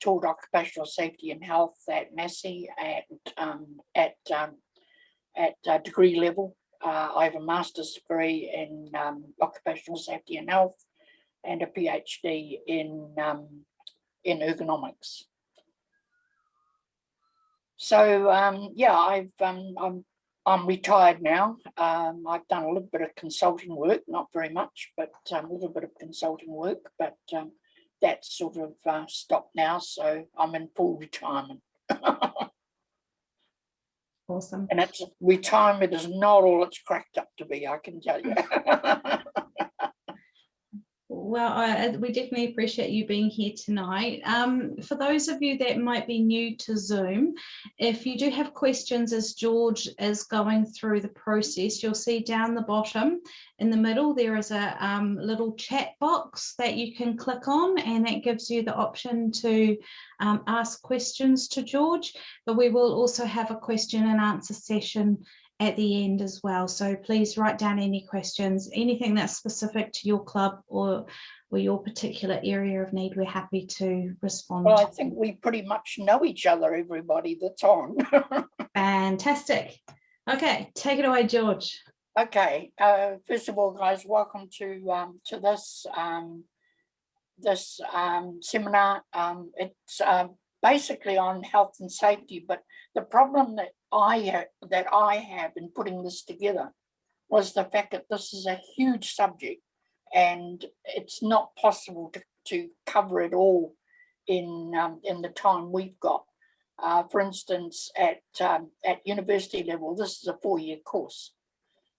taught occupational safety and health at Massey at degree level. I have a master's degree in occupational safety and health and a PhD in ergonomics. So yeah, I'm retired now. I've done a little bit of consulting work, not very much, but a little bit of consulting work, but that's sort of stopped now. So I'm in full retirement. Awesome. And retirement is not all it's cracked up to be, I can tell you. Well, we definitely appreciate you being here tonight. For those of you that might be new to Zoom, if you do have questions as George is going through the process, you'll see down the bottom in the middle, there is a little chat box that you can click on, and that gives you the option to ask questions to George. But we will also have a question and answer session at the end as well. So please write down any questions, anything that's specific to your club or your particular area of need. We're happy to respond. Well, I think we pretty much know each other, everybody that's on. Fantastic. Okay, take it away, George. Okay, first of all, guys, welcome to this this seminar. It's basically on health and safety, but the problem that I have in putting this together was the fact that this is a huge subject, and it's not possible to cover it all in the time we've got. For instance, at university level, this is a 4-year course.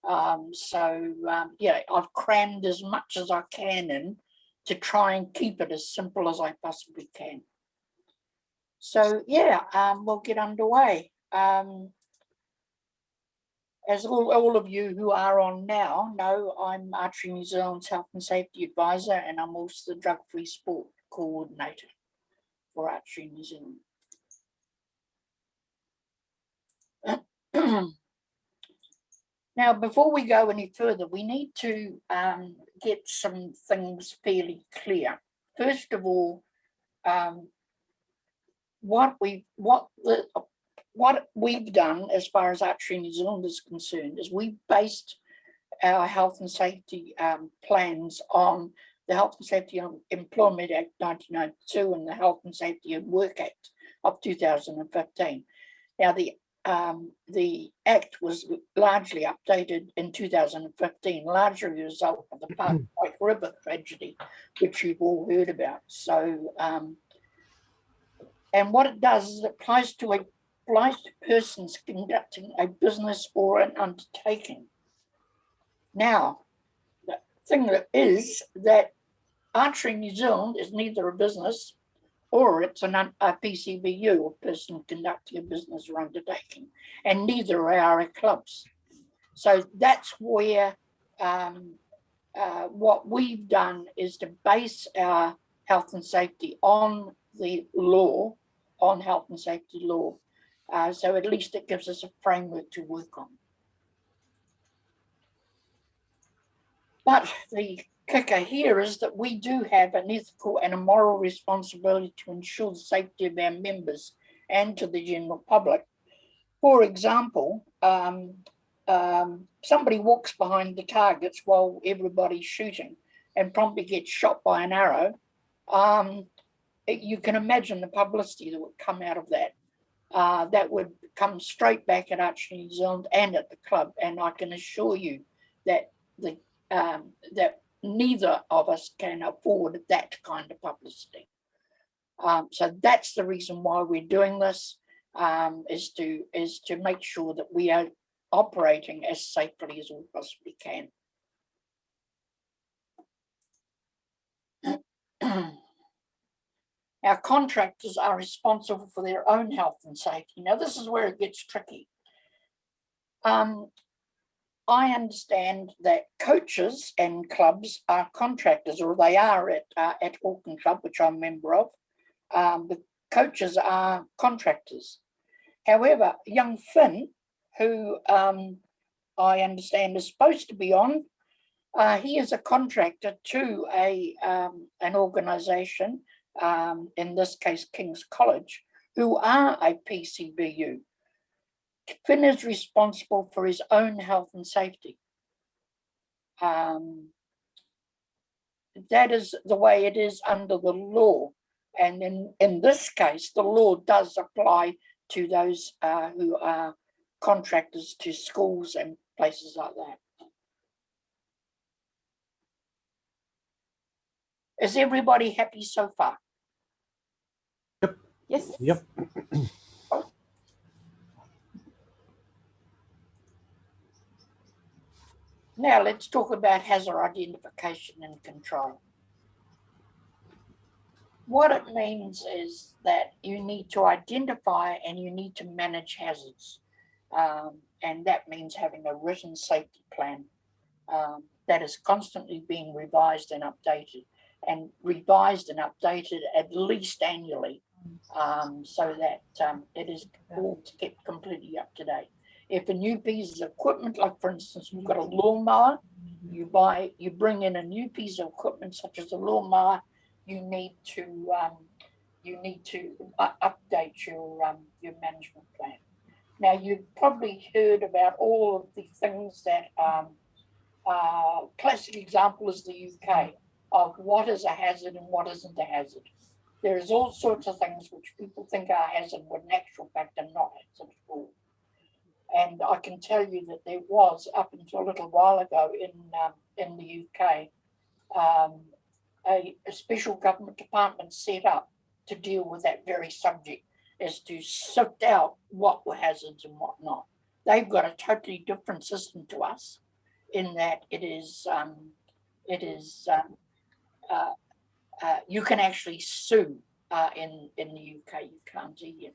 Yeah, I've crammed as much as I can in to try and keep it as simple as I possibly can. So yeah, we'll get underway. As all of you who are on now know, I'm Archery New Zealand's Health and Safety Advisor, and I'm also the Drug-Free Sport Coordinator for Archery New Zealand. Now, before we go any further, we need to get some things fairly clear. First of all, what we've done as far as Archery New Zealand is concerned is we've based our health and safety plans on the Health and Safety Employment Act 1992 and the Health and Safety at Work Act of 2015. Now, the Act was largely updated in 2015, largely a result of the Park White River tragedy, which you've all heard about. So, and what it does is it applies to persons conducting a business or an undertaking. Now, the thing is that Archery New Zealand is neither a business or it's a PCBU, or person conducting a business or undertaking, and neither are our clubs. So that's where what we've done is to base our health and safety on the law, on health and safety law. So at least it gives us a framework to work on. But the kicker here is that we do have an ethical and a moral responsibility to ensure the safety of our members and to the general public. For example, somebody walks behind the targets while everybody's shooting and promptly gets shot by an arrow. You can imagine the publicity that would come out of that. That would come straight back at Archery New Zealand and at the club, and I can assure you that that neither of us can afford that kind of publicity. So that's the reason why we're doing this, is to make sure that we are operating as safely as we possibly can. Our contractors are responsible for their own health and safety. Now, this is where it gets tricky. I understand that coaches and clubs are contractors, or they are at Auckland Club, which I'm a member of. The coaches are contractors. However, young Finn, who I understand is supposed to be on, he is a contractor to an organisation in this case King's College, who are a PCBU. Finn is responsible for his own health and safety. That is the way it is under the law. And in this case, the law does apply to those who are contractors to schools and places like that. Is everybody happy so far? Yep. Yes. Yep. Now let's talk about hazard identification and control. What it means is that you need to identify and you need to manage hazards. And that means having a written safety plan that is constantly being revised and updated at least annually, so that it is all kept completely up to date. If a new piece of equipment, like for instance, you've got a lawnmower, you bring in a new piece of equipment such as a lawnmower, you need to update your management plan. Now, you've probably heard about all of the things that classic example is the UK of what is a hazard and what isn't a hazard. There's all sorts of things which people think are hazard when in actual fact are not hazard at all. And I can tell you that there was, up until a little while ago in the UK, a special government department set up to deal with that very subject, as to sift out what were hazards and what not. They've got a totally different system to us in that you can actually sue in the UK. You can't here.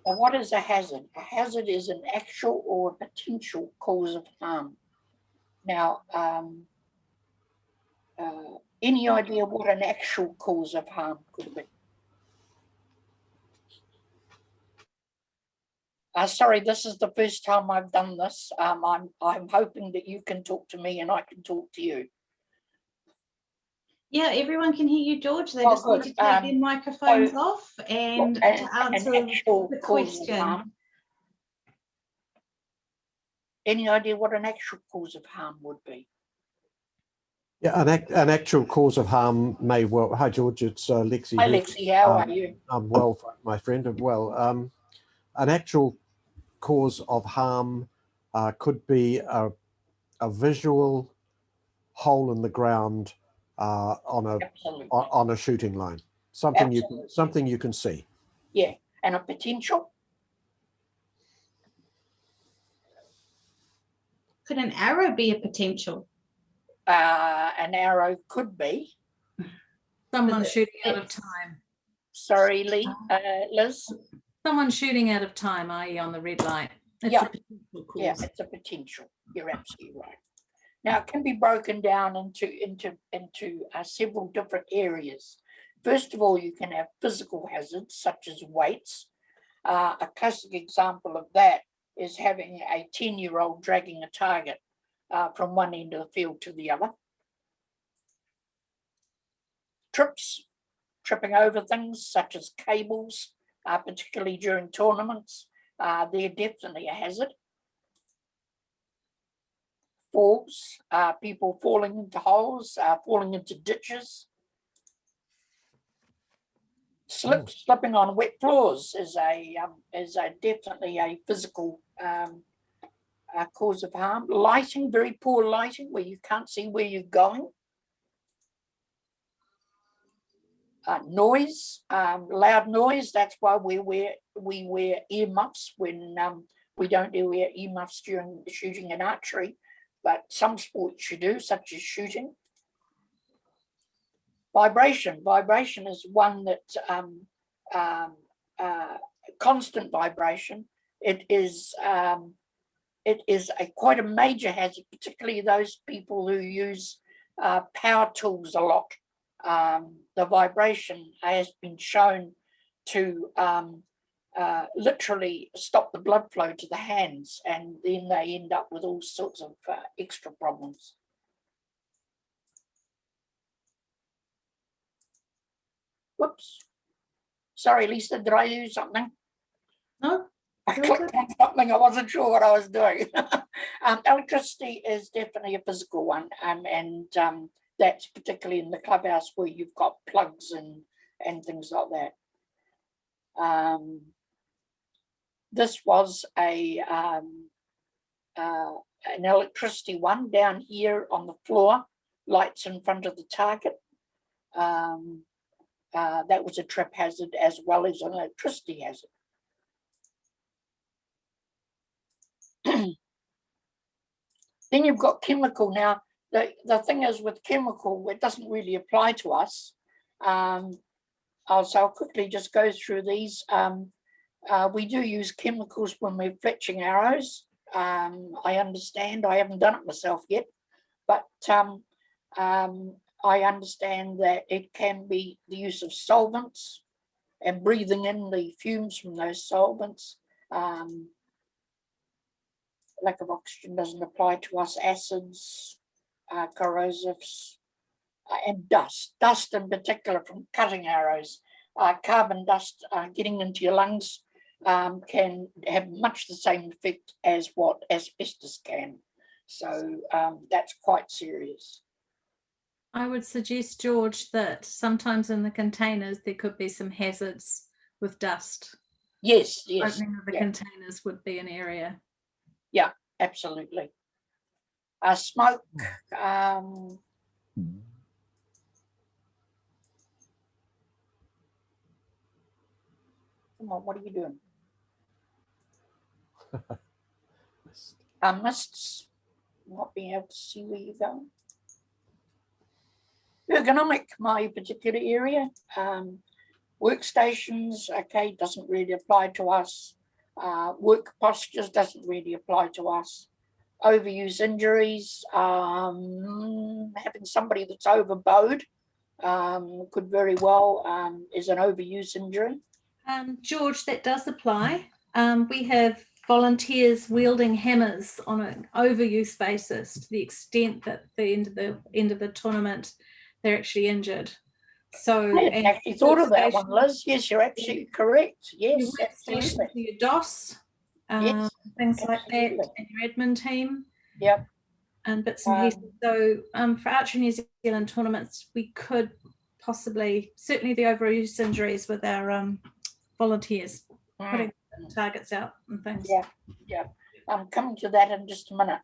Now, what is a hazard? A hazard is an actual or potential cause of harm. Now, any idea what an actual cause of harm could be? Sorry, this is the first time I've done this. I'm hoping that you can talk to me and I can talk to you. Yeah, everyone can hear you, George. They Oh, just need good. to take their microphones off and to answer the question. Any idea what an actual cause of harm would be? Yeah, an actual cause of harm may well. Hi, George. It's Lexi. Hi, here. Lexi. How are you? I'm well, my friend. I'm well. An actual cause of harm could be a visual hole in the ground on a shooting line. Something you can see. Yeah, and a potential. Could an arrow be a potential? An arrow could be. Someone shooting out of time. Sorry, Liz. Someone shooting out of time, i.e. on the red light. It's a potential cause. Yeah, it's a potential. You're absolutely right. Now, it can be broken down into several different areas. First of all, you can have physical hazards such as weights. A classic example of that is having a 10-year-old dragging a target from one end of the field to the other. Tripping over things such as cables, particularly during tournaments, they're definitely a hazard. Falls, people falling into holes, falling into ditches. Slipping on wet floors is definitely a physical cause of harm. Lighting, very poor lighting, where you can't see where you're going. Noise, loud noise. That's why we wear earmuffs when we don't wear earmuffs during shooting and archery, but some sports you do, such as shooting. Vibration is one that constant vibration. It is quite a major hazard, particularly those people who use power tools a lot. the vibration has been shown to literally stop the blood flow to the hands, and then they end up with all sorts of extra problems. Whoops. Sorry, Lisa, did I do something? No, I you're clicked on something, I wasn't sure what I was doing. Electricity is definitely a physical one, and that's particularly in the clubhouse where you've got plugs and things like that. This was an electricity one down here on the floor, lights in front of the target. That was a trip hazard as well as an electricity hazard. Then you've got chemical. Now, the thing is with chemical, it doesn't really apply to us. So I'll quickly just go through these. We do use chemicals when we're fletching arrows. I understand, I haven't done it myself yet, but I understand that it can be the use of solvents and breathing in the fumes from those solvents. Lack of oxygen doesn't apply to us. Acids, corrosives, and dust in particular from cutting arrows. Carbon dust getting into your lungs can have much the same effect as what asbestos can. So that's quite serious. I would suggest, George, that sometimes in the containers there could be some hazards with dust. Yes. Opening of the containers would be an area. Yeah, absolutely. Smoke. Come on, what are you doing? Mists. Not being able to see where you're going. Ergonomic, my particular area. Workstations, okay, doesn't really apply to us. Work postures doesn't really apply to us. Overuse injuries, having somebody that's overbowed could very well is an overuse injury. George, that does apply. We have volunteers wielding hammers on an overuse basis to the extent that the end of the tournament they're actually injured. So I hadn't actually thought of that one, Liz. Yes, you're absolutely correct. Yes, absolutely. Your DOS, Yes, things like that, absolutely. and your admin team. Yep. And bits and pieces. So for Archery New Zealand tournaments, we could possibly, certainly the overuse injuries with our volunteers, putting targets out and things. Yeah. I'm coming to that in just a minute.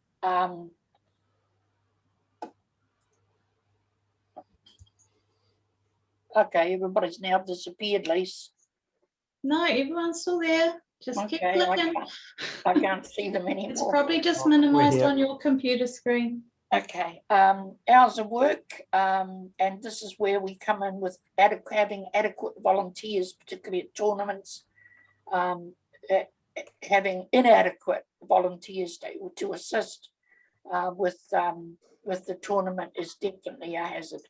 Okay, everybody's now disappeared, Lise. No, everyone's still there. Just keep clicking. I can't see them anymore. It's probably just minimized on your computer screen. Okay, hours of work, and this is where we come in with having adequate volunteers, particularly at tournaments. Having inadequate volunteers to assist with the tournament is definitely a hazard.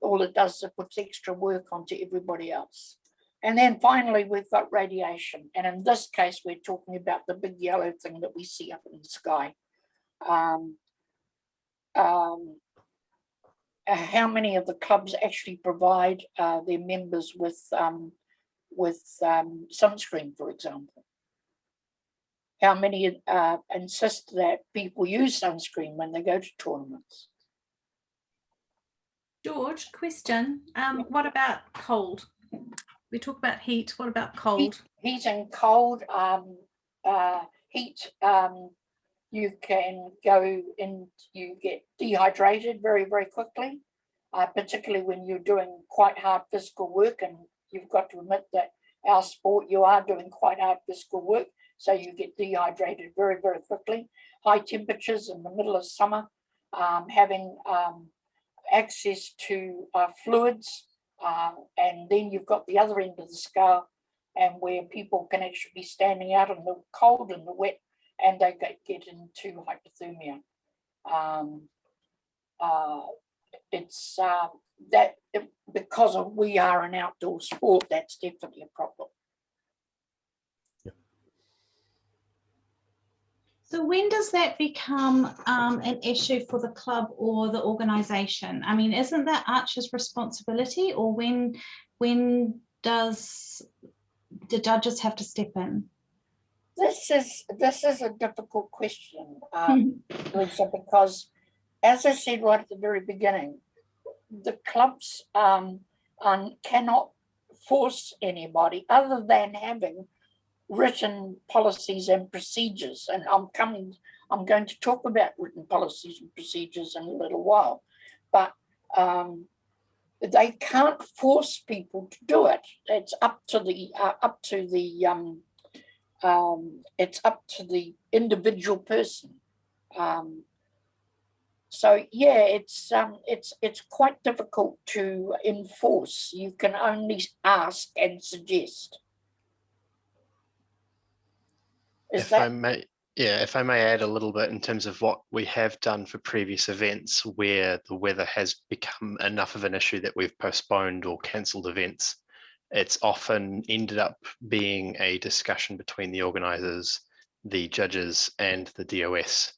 All it does is it puts extra work onto everybody else. And then finally, we've got radiation. And in this case, we're talking about the big yellow thing that we see up in the sky. How many of the clubs actually provide their members with sunscreen, for example? How many insist that people use sunscreen when they go to tournaments? George, question. What about cold? We talk about heat. What about cold? Heat and cold. Heat, you can go and you get dehydrated very, very quickly, particularly when you're doing quite hard physical work. And you've got to admit that our sport, you are doing quite hard physical work. So you get dehydrated very, very quickly. High temperatures in the middle of summer, having access to fluids, and then you've got the other end of the scale, and where people can actually be standing out in the cold and the wet, and they get into hypothermia. it's because of we are an outdoor sport, that's definitely a problem. So when does that become an issue for the club or the organisation? I mean, isn't that Archer's responsibility, or when does the judges have to step in? This is a difficult question, Lisa, because as I said right at the very beginning, the clubs cannot force anybody other than having written policies and procedures. And I'm going to talk about written policies and procedures in a little while, but they can't force people to do it. It's up to the it's up to the individual person. So yeah, it's quite difficult to enforce. You can only ask and suggest. If I may add a little bit in terms of what we have done for previous events where the weather has become enough of an issue that we've postponed or cancelled events, it's often ended up being a discussion between the organisers, the judges and the DOS.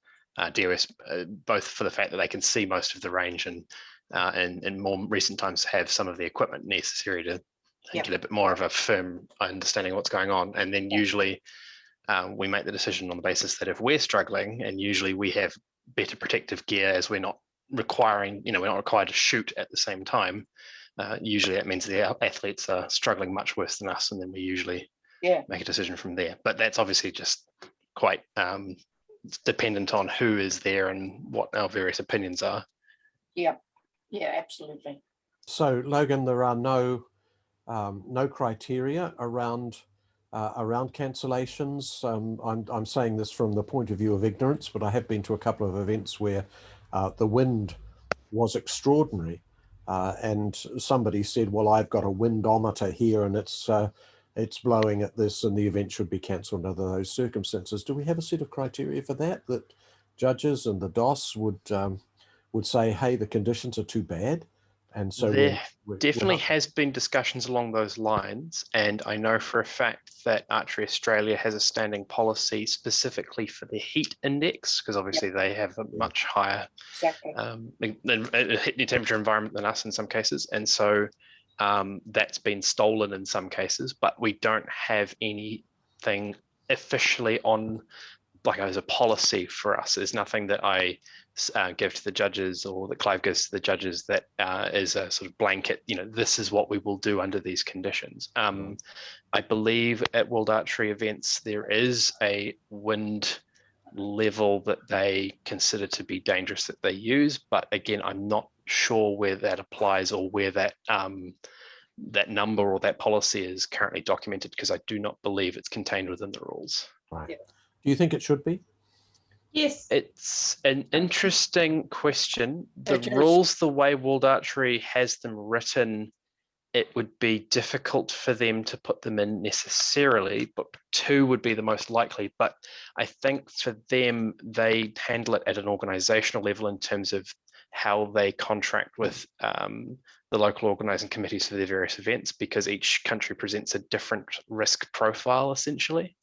Both for the fact that they can see most of the range and in more recent times have some of the equipment necessary to get a bit more of a firm understanding of what's going on. And then usually we make the decision on the basis that if we're struggling, and usually we have better protective gear as we're not requiring, we're not required to shoot at the same time. Usually that means the athletes are struggling much worse than us, and then we usually make a decision from there. But that's obviously just quite dependent on who is there and what our various opinions are. Yeah, absolutely. So Logan, there are no criteria around cancellations. I'm saying this from the point of view of ignorance, but I have been to a couple of events where the wind was extraordinary, and somebody said, well, I've got a windometer here and it's blowing at this and the event should be cancelled under those circumstances. Do we have a set of criteria for that judges and the DOS would say, hey, the conditions are too bad? And so there definitely has been discussions along those lines, and I know for a fact that Archery Australia has a standing policy specifically for the heat index, because obviously they have a much higher heat temperature environment than us in some cases, and so that's been stolen in some cases, but we don't have anything officially on like as a policy for us. There's nothing that I give to the judges or that Clive gives to the judges that is a sort of blanket, this is what we will do under these conditions. I believe at World Archery events, there is a wind level that they consider to be dangerous that they use. But again, I'm not sure where that applies or where that that number or that policy is currently documented, because I do not believe it's contained within the rules. Right. Do you think it should be? Yes. It's an interesting question. The rules, the way World Archery has them written, it would be difficult for them to put them in necessarily, but 2 would be the most likely. But I think for them, they handle it at an organizational level in terms of how they contract with the local organizing committees for their various events, because each country presents a different risk profile, essentially.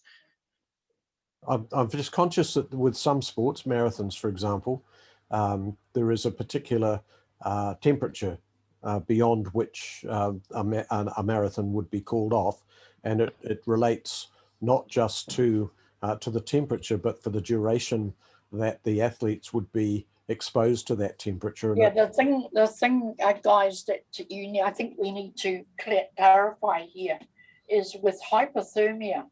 I'm just conscious that with some sports, marathons, for example, there is a particular temperature beyond which a marathon would be called off, and it relates not just to the temperature, but for the duration that the athletes would be exposed to that temperature. Yeah, the thing, guys, that I think we need to clarify here is with hypothermia.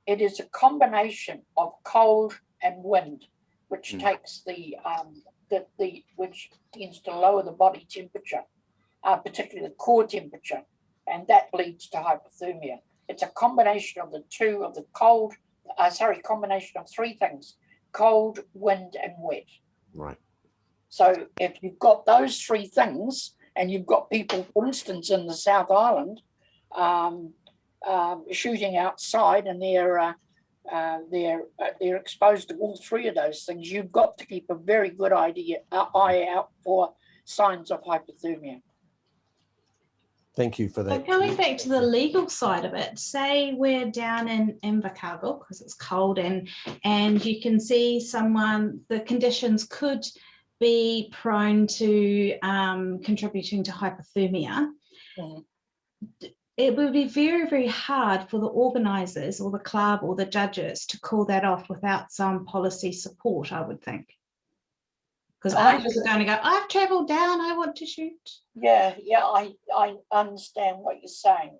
It is a combination of cold and wind, which takes which tends to lower the body temperature, particularly the core temperature, and that leads to hypothermia. It's a combination of combination of 3 things: cold, wind, and wet. Right. So if you've got those 3 things, and you've got people, for instance, in the South Island, shooting outside, and they're exposed to all 3 of those things, you've got to keep a very good eye out for signs of hypothermia. Thank you for that. But going back to the legal side of it, say we're down in Invercargill because it's cold and you can see someone, the conditions could be prone to contributing to hypothermia. Mhm. It would be very, very hard for the organisers or the club or the judges to call that off without some policy support, I would think. Because I was going to go, I've travelled down, I want to shoot. Yeah, I understand what you're saying.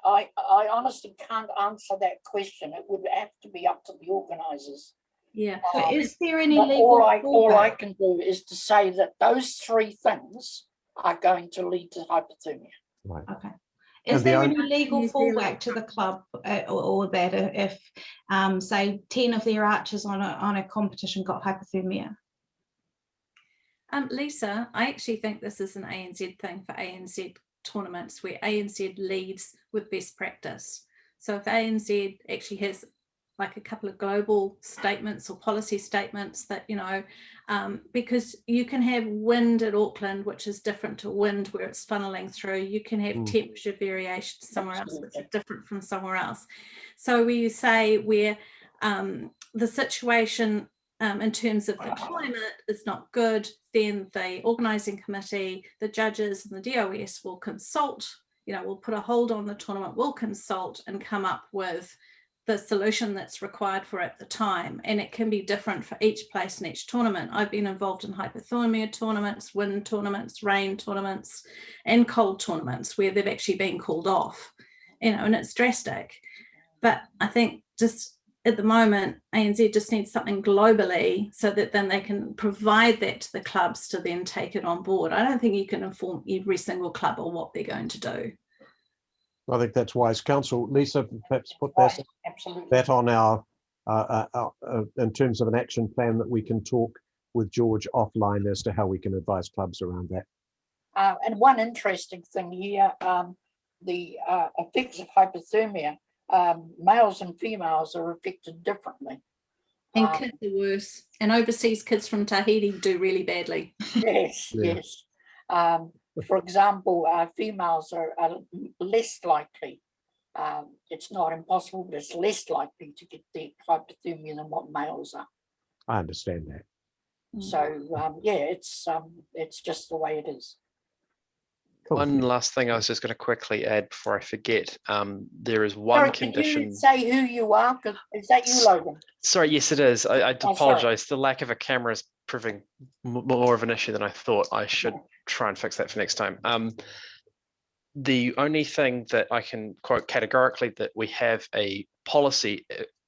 I honestly can't answer that question. It would have to be up to the organisers. Yeah. But is there any But legal all I fallback? can do is to say that those three things are going to lead to hypothermia. Right. Okay. And Is the there only- any legal New Zealand. fallback to the club or that if say 10 of their archers on a competition got hypothermia? Lisa, I actually think this is an ANZ thing for ANZ tournaments where ANZ leads with best practice. So if ANZ actually has like a couple of global statements or policy statements that, you know, because you can have wind at Auckland, which is different to wind where it's funneling through. You can have temperature variation somewhere else, which is different from somewhere else. So where you say where the situation in terms of the climate is not good, then the organising committee, the judges and the DOS will consult, you know, will put a hold on the tournament, will consult and come up with the solution that's required for at the time. And it can be different for each place and each tournament. I've been involved in hypothermia tournaments, wind tournaments, rain tournaments, and cold tournaments where they've actually been called off, you know, and it's drastic. But I think just at the moment, ANZ just needs something globally so that then they can provide that to the clubs to then take it on board. I don't think you can inform every single club on what they're going to do. I think that's wise counsel. Lisa, perhaps put Right, absolutely. that on our, in terms of an action plan that we can talk with George offline as to how we can advise clubs around that. And one interesting thing here, the effects of hypothermia, males and females are affected differently. And kids are worse. And overseas kids from Tahiti do really badly. Yes, Yeah. yes. For example, females are less likely. It's not impossible, but it's less likely to get the hypothermia than what males are. I understand that. So yeah, it's just the way it is. Cool. One last thing I was just going to quickly add before I forget. There is one Sorry, condition. can you say who you are? Is that you, Logan? Sorry, yes, it is. I Oh, apologize. The lack of a camera is proving more of an issue than I thought. I should try and fix that for next time. The only thing that I can quote categorically that we have a policy,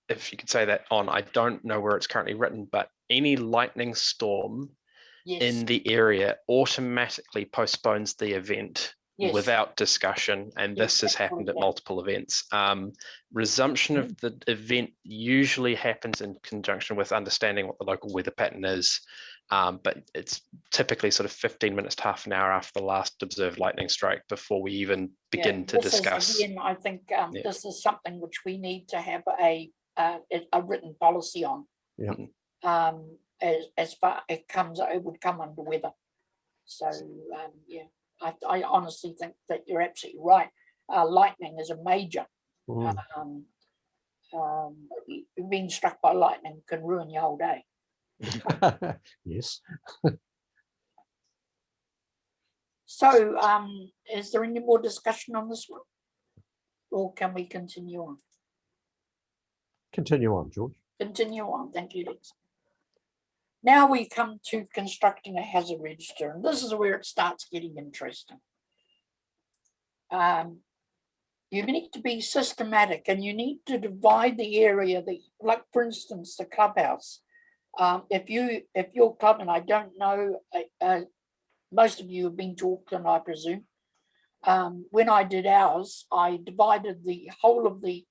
if you could say that on, I don't know where it's currently written, but any lightning storm in the area automatically postpones the event without discussion, and this has happened at multiple events. Resumption of the event usually happens in conjunction with understanding what the local weather pattern is, but it's typically sort of 15 minutes to half an hour after the last observed lightning strike before we even begin to discuss. Again, I think this is something which we need to have a written policy on. Yeah. As far it would come under weather. So yeah, I honestly think that you're absolutely right. Lightning is a major. Being struck by lightning can ruin your whole day. Yes. So is there any more discussion on this one? Or can we continue on? Continue on, George. Continue on, thank you, Lex. Now we come to constructing a hazard register, and this is where it starts getting interesting. You need to be systematic, and you need to divide the area that, like for instance, the clubhouse. If your club, and I don't know, most of you have been to Auckland, I presume. When I did ours, I divided the whole of the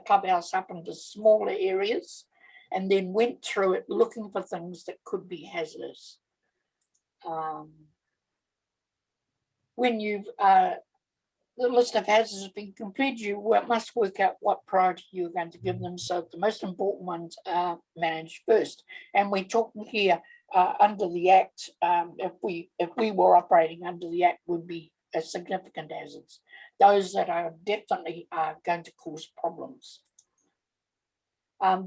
clubhouse up into smaller areas, and then went through it looking for things that could be hazardous. When you've the list of hazards has been completed, you must work out what priority you're going to give them, so the most important ones are managed first. And we're talking here under the Act, if we were operating under the Act, would be significant hazards. Those that are definitely going to cause problems.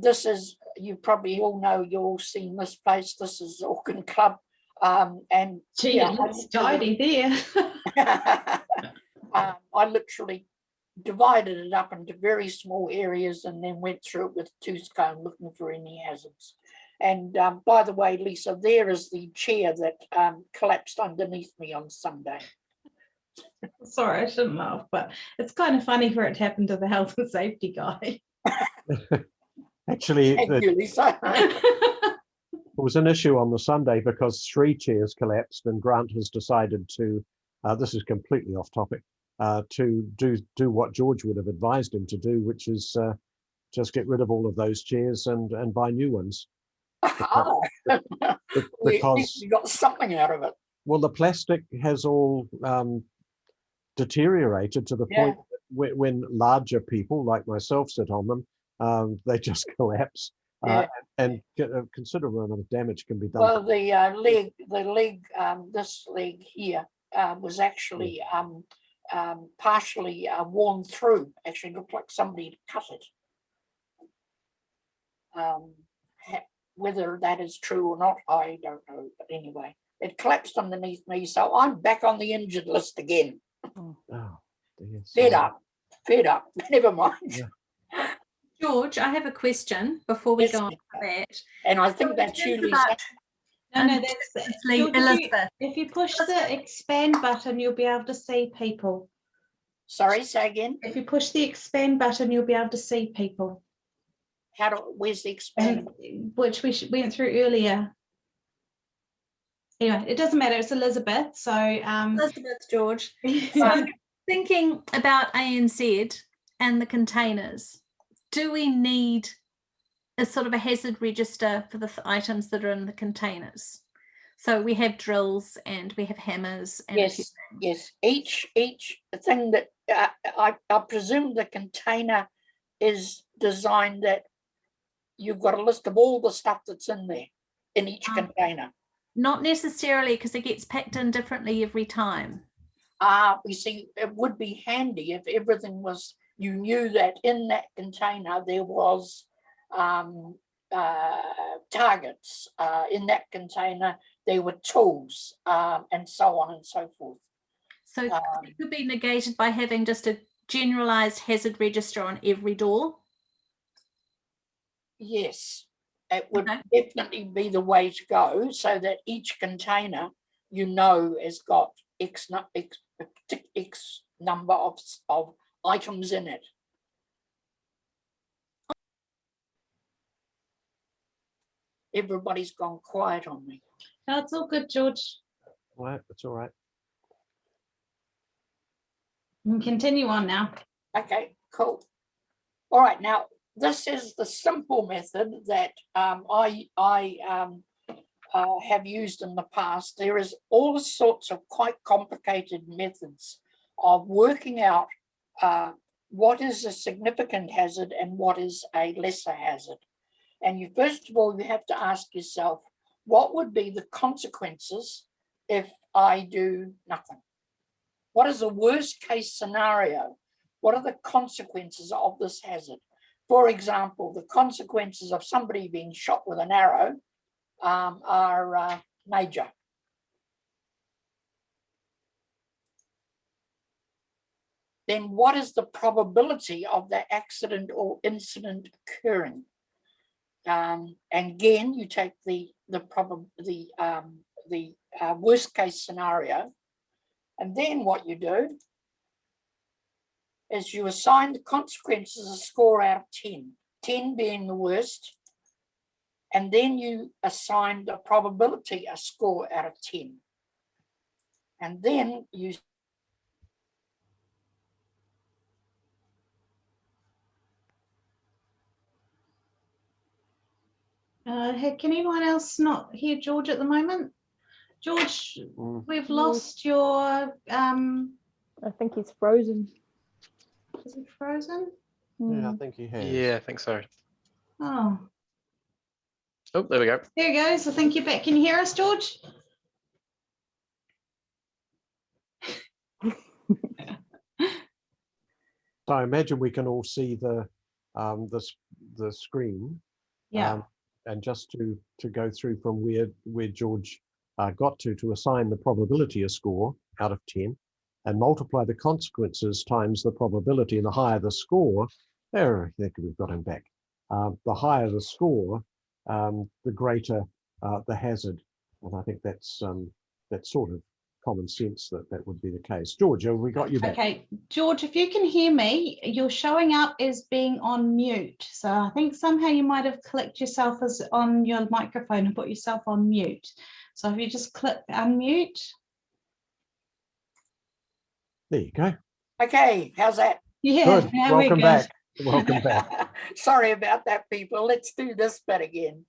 This is, you probably all know, you've all seen this place. This is Auckland Club. And Gee, yeah, it looks tidy there. I literally divided it up into very small areas and then went through it with a tooth comb looking for any hazards. And by the way, Lisa, there is the chair that collapsed underneath me on Sunday. Sorry, I shouldn't laugh, but it's kind of funny for it to happen to the health and safety guy. Actually, Thank you, Lisa. it was an issue on the Sunday because 3 chairs collapsed, and Grant has decided to, this is completely off topic, to do what George would have advised him to do, which is just get rid of all of those chairs and buy new ones. Because we got something out of it. Well, the plastic has all deteriorated to the point that when larger people like myself sit on them, they just collapse. And a considerable amount of damage can be done. Well, the leg, this leg here was actually partially worn through. Actually looked like somebody had cut it. Whether that is true or not, I don't know. But anyway, it collapsed underneath me, so I'm back on the injured list again. Oh, dear. Fed up. Never mind. Yeah. George, I have a question before we go on to that. And I think that's you, Lisa. No, that's George, Elizabeth. If you push the expand button, you'll be able to see people. Sorry, say again. If you push the expand button, you'll be able to see people. Where's the expand? Which we went through earlier. Anyway, it doesn't matter. It's Elizabeth. So Elizabeth, George. So thinking about ANZ and the containers, do we need a sort of a hazard register for the items that are in the containers? So we have drills and we have hammers. And yes. Each thing that I presume the container is designed that you've got a list of all the stuff that's in there in each container. Not necessarily, because it gets packed in differently every time. You see, it would be handy if everything was, you knew that in that container there was targets, in that container there were tools, and so on and so forth. So it could be negated by having just a generalized hazard register on every door? Yes, it would definitely be the way to go, so that each container, you know, has got X number of items in it. Everybody's gone quiet on me. No, it's all good, George. All right, that's all right. You can continue on now. Okay, cool. All right, now this is the simple method that I have used in the past. There is all sorts of quite complicated methods of working out what is a significant hazard and what is a lesser hazard. And you, first of all, you have to ask yourself, what would be the consequences if I do nothing? What is the worst case scenario? What are the consequences of this hazard? For example, the consequences of somebody being shot with an arrow are major. Then what is the probability of the accident or incident occurring? And again, you take the worst case scenario, and then what you do is you assign the consequences a score out of 10, 10 being the worst, and then you assign the probability a score out of 10. And then you Can anyone else not hear George at the moment? George, we've lost your I think he's frozen. Is he frozen? Yeah, I think he has. Yeah, I think so. Oh. Oh, there we go. There you go. So I think you're back. Can you hear us, George? So I imagine we can all see the screen. Yeah. And just to go through from where George got to assign the probability a score out of 10 and multiply the consequences times the probability, and the higher the score, there we've got him back. The higher the score, the greater the hazard. And I think that's sort of common sense that would be the case. George, have we got you back? Okay, George, if you can hear me, you're showing up as being on mute. So I think somehow you might have clicked yourself as on your microphone and put yourself on mute. So if you just click unmute. There you go. Okay, how's that? Yeah, Good. there we Welcome go. back. Welcome back. Sorry about that, people. Let's do this bit again.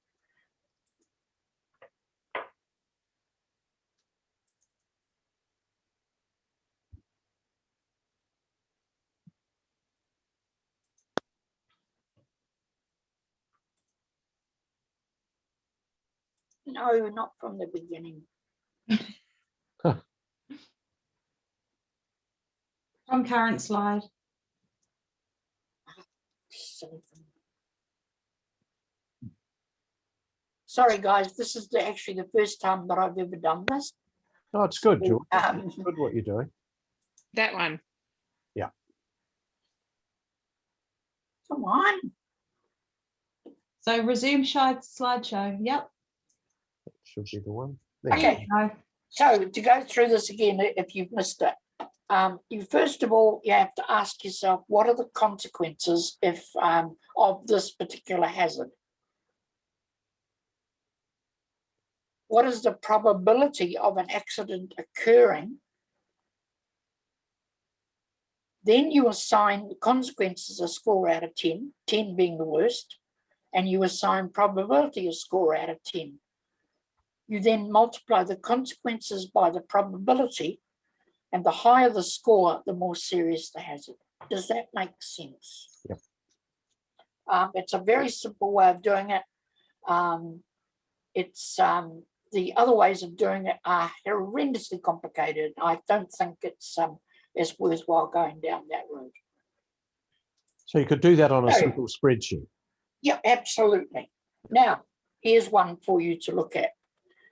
No, not from the beginning. From current slide. Sorry, guys. This is actually the first time that I've ever done this. Oh, it's good, George. It's good what you're doing. That one. Yeah. Come on. So resume slideshow. Yep. That should be the one. Okay. So to go through this again, if you've missed it, you first of all, you have to ask yourself, what are the consequences of this particular hazard? What is the probability of an accident occurring? Then you assign the consequences a score out of 10, 10 being the worst, and you assign probability a score out of 10. You then multiply the consequences by the probability, and the higher the score, the more serious the hazard. Does that make sense? Yep. It's a very simple way of doing it. The other ways of doing it are horrendously complicated. I don't think it's worthwhile going down that road. So you could do that on a simple spreadsheet. Yeah, absolutely. Now, here's one for you to look at.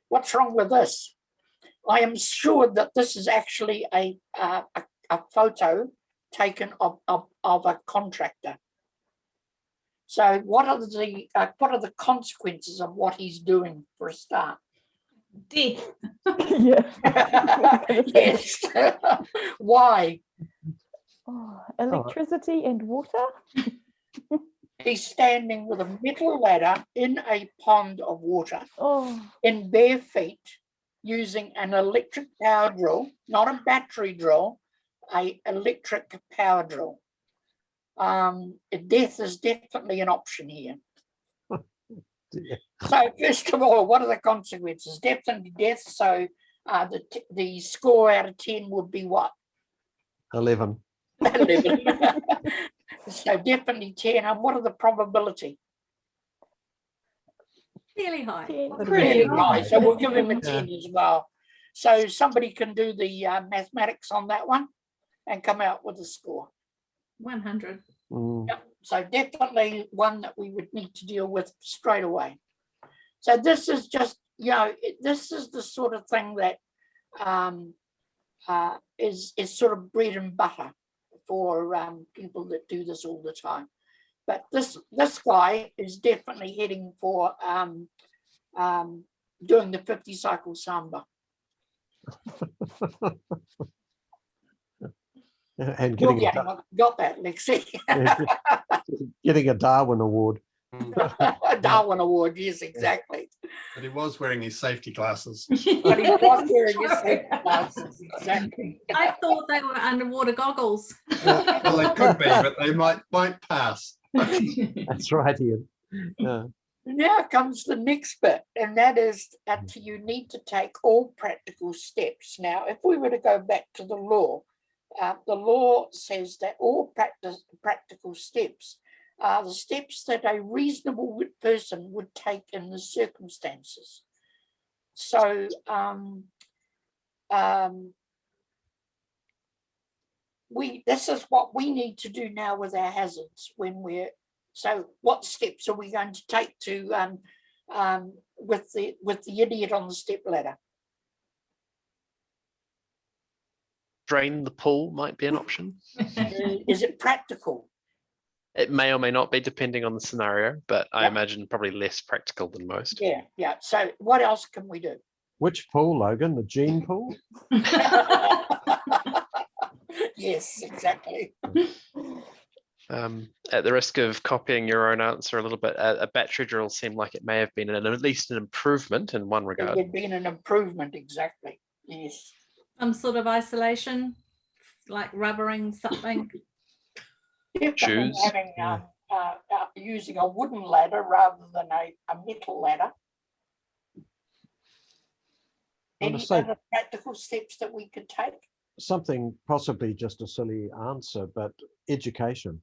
What's wrong with this? I am sure that this is actually a photo taken of a contractor. So what are the consequences of what he's doing for a start? Death. Yeah. Yes. Why? Oh, electricity and water. He's standing with a metal ladder in a pond of water, in bare feet, using an electric power drill, not a battery drill, an electric power drill. Death is definitely an option here. So first of all, what are the consequences? Definitely death. So the score out of 10 would be what? 11. 11. So definitely 10. And what are the probability? Fairly high. Really high. So we'll give him a 10 as well. So somebody can do the mathematics on that one and come out with a score. 100. Yep. So definitely one that we would need to deal with straight away. So this is just, this is the sort of thing that is sort of bread and butter for people that do this all the time. But this guy is definitely heading for doing the 50 cycle samba. And getting got that, Lexi. Getting a Darwin Award. A Darwin Award, yes, exactly. But he was wearing his safety glasses. But he was wearing his safety glasses, exactly. I thought they were underwater goggles. Well, they could be, but they won't pass. That's right, Ian. Now comes the next bit, and that is that you need to take all practical steps. Now, if we were to go back to the law says that all practical steps are the steps that a reasonable person would take in the circumstances. So this is what we need to do now with our hazards when we're, so what steps are we going to take to with the idiot on the step ladder? Drain the pool might be an option. Is it practical? It may or may not be, depending on the scenario, but I imagine probably less practical than most. Yeah, yeah. So what else can we do? Which pool, Logan? The gene pool? Yes, exactly. At the risk of copying your own answer a little bit, a battery drill seemed like it may have been at least an improvement in one It regard. would be an improvement, exactly. Yes. Some sort of isolation, like rubbering something. Definitely Shoes. having using a wooden ladder rather than a metal ladder. Any other practical steps that we could take? Something possibly just a silly answer, but education.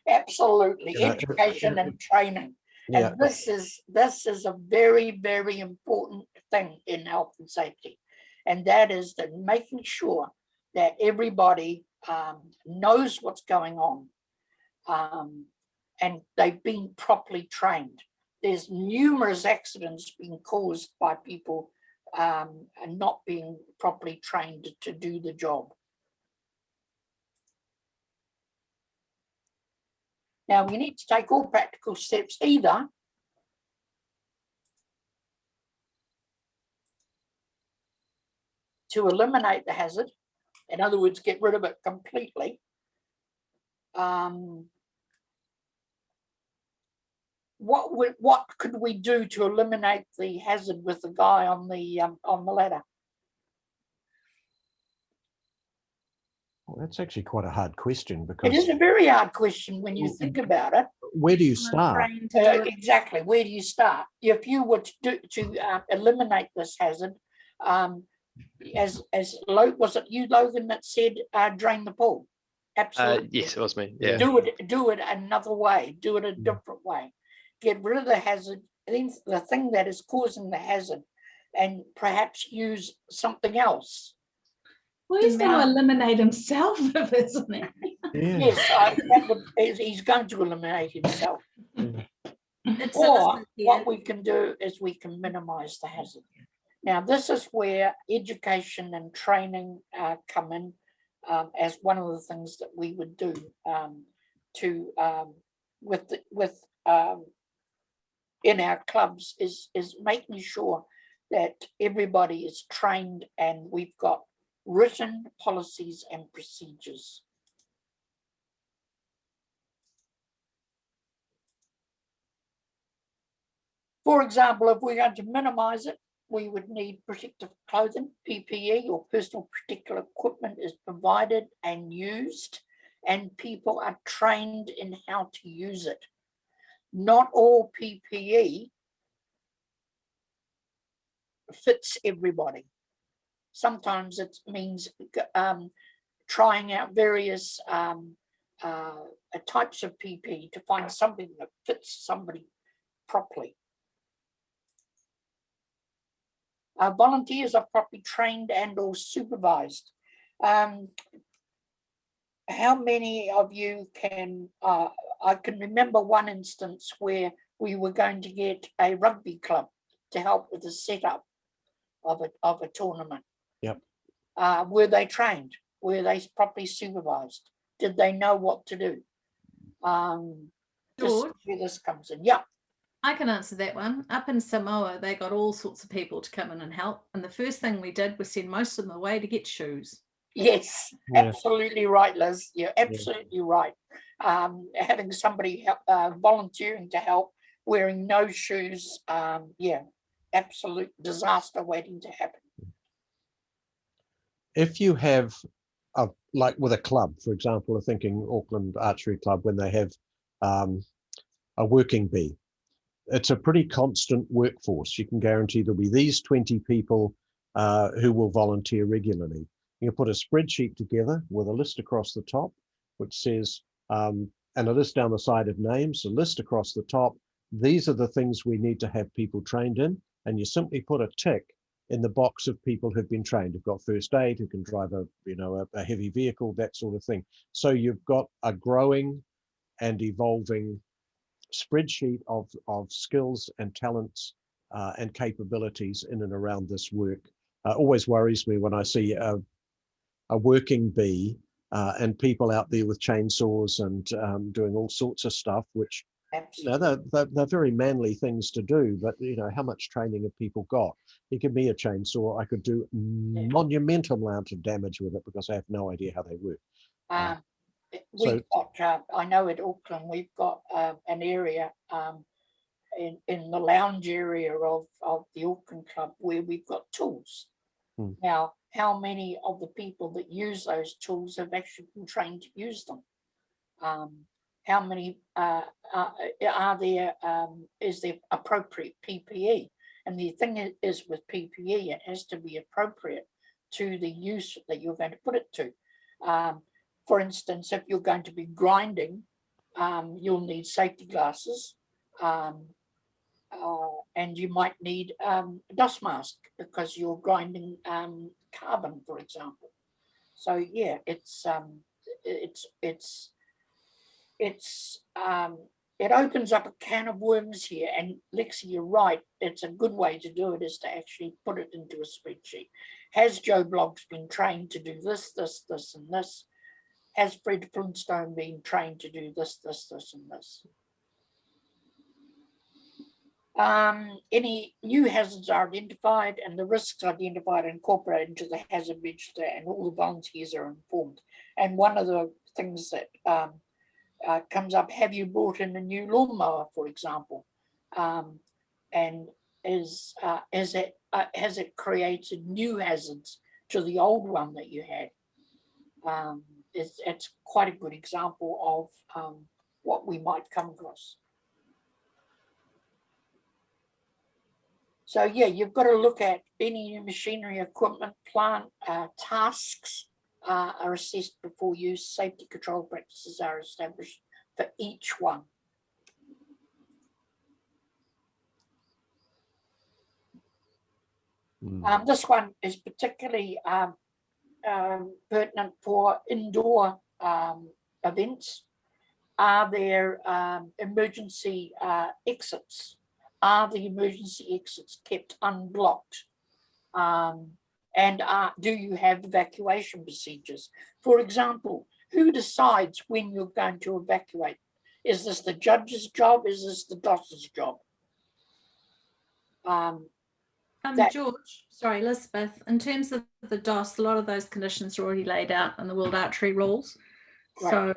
Absolutely, education and training. Yeah. And this is a very, very important thing in health and safety. And that is that making sure that everybody knows what's going on and they've been properly trained. There's numerous accidents being caused by people and not being properly trained to do the job. Now we need to take all practical steps either to eliminate the hazard, in other words, get rid of it completely. What could we do to eliminate the hazard with the guy on the ladder? Well, that's actually quite a hard question, because It is a very hard question when you think about it. where do you start? Exactly, where do you start? If you were to eliminate this hazard, was it you, Logan, that said drain the pool? Absolutely. Yes, it was me. Yeah. Do it another way. Do it a different way. Get rid of the hazard, the thing that is causing the hazard, and perhaps use something else. Well, he's going to eliminate himself, isn't he? Yeah. Yes, he's going to eliminate himself. Or what we can do is we can minimize the hazard. Now, this is where education and training come in as one of the things that we would do in our clubs is making sure that everybody is trained and we've got written policies and procedures. For example, if we're going to minimize it, we would need protective clothing, PPE, or personal protective equipment is provided and used, and people are trained in how to use it. Not all PPE fits everybody. Sometimes it means trying out various types of PPE to find something that fits somebody properly. Volunteers are properly trained and or supervised. How many of you can, I can remember one instance where we were going to get a rugby club to help with the setup of a tournament. Yep. Were they trained? Were they properly supervised? Did they know what to do? This is where this comes in. Yeah. I can answer that one. Up in Samoa, they got all sorts of people to come in and help. And the first thing we did was send most of them away to get shoes. Yes, absolutely right, Liz. You're absolutely right. Having somebody volunteering to help, wearing no shoes, absolute disaster waiting to happen. If you have, like with a club, for example, I'm thinking Auckland Archery Club, when they have a working bee, it's a pretty constant workforce. You can guarantee there'll be these 20 people who will volunteer regularly. You put a spreadsheet together with a list across the top, which says, and a list down the side of names, a list across the top. These are the things we need to have people trained in, and you simply put a tick in the box of people who've been trained, who've got first aid, who can drive a heavy vehicle, that sort of thing. So you've got a growing and evolving spreadsheet of skills and talents and capabilities in and around this work. Always worries me when I see a working bee and people out there with chainsaws and doing all sorts of stuff, which they're very manly things to do, but how much training have people got? You give me a chainsaw, I could do monumental amount of damage with it because I have no idea how they work. We've got, I know at Auckland, we've got an area in the lounge area of the Auckland Club where we've got tools. Now, how many of the people that use those tools have actually been trained to use them? How many are there, is there appropriate PPE? And the thing is with PPE, it has to be appropriate to the use that you're going to put it to. For instance, if you're going to be grinding, you'll need safety glasses, and you might need a dust mask because you're grinding carbon, for example. So yeah, it opens up a can of worms here. And Lexi, you're right. It's a good way to do it is to actually put it into a spreadsheet. Has Joe Bloggs been trained to do this, this, this, and this? Has Fred Flintstone been trained to do this, this, this, and this? Any new hazards are identified and the risks identified and incorporated into the hazard register, and all the volunteers are informed. And one of the things that comes up, have you brought in a new lawnmower, for example? And has it created new hazards to the old one that you had? It's quite a good example of what we might come across. So yeah, you've got to look at any new machinery, equipment, plant, tasks are assessed before use. Safety control practices are established for each one. This one is particularly pertinent for indoor events. Are there emergency exits? Are the emergency exits kept unblocked? And do you have evacuation procedures? For example, who decides when you're going to evacuate? Is this the judge's job? Is this the DOS's job? George, sorry, Elizabeth, in terms of the DOS, a lot of those conditions are already laid out in the World Archery rules. Right. So,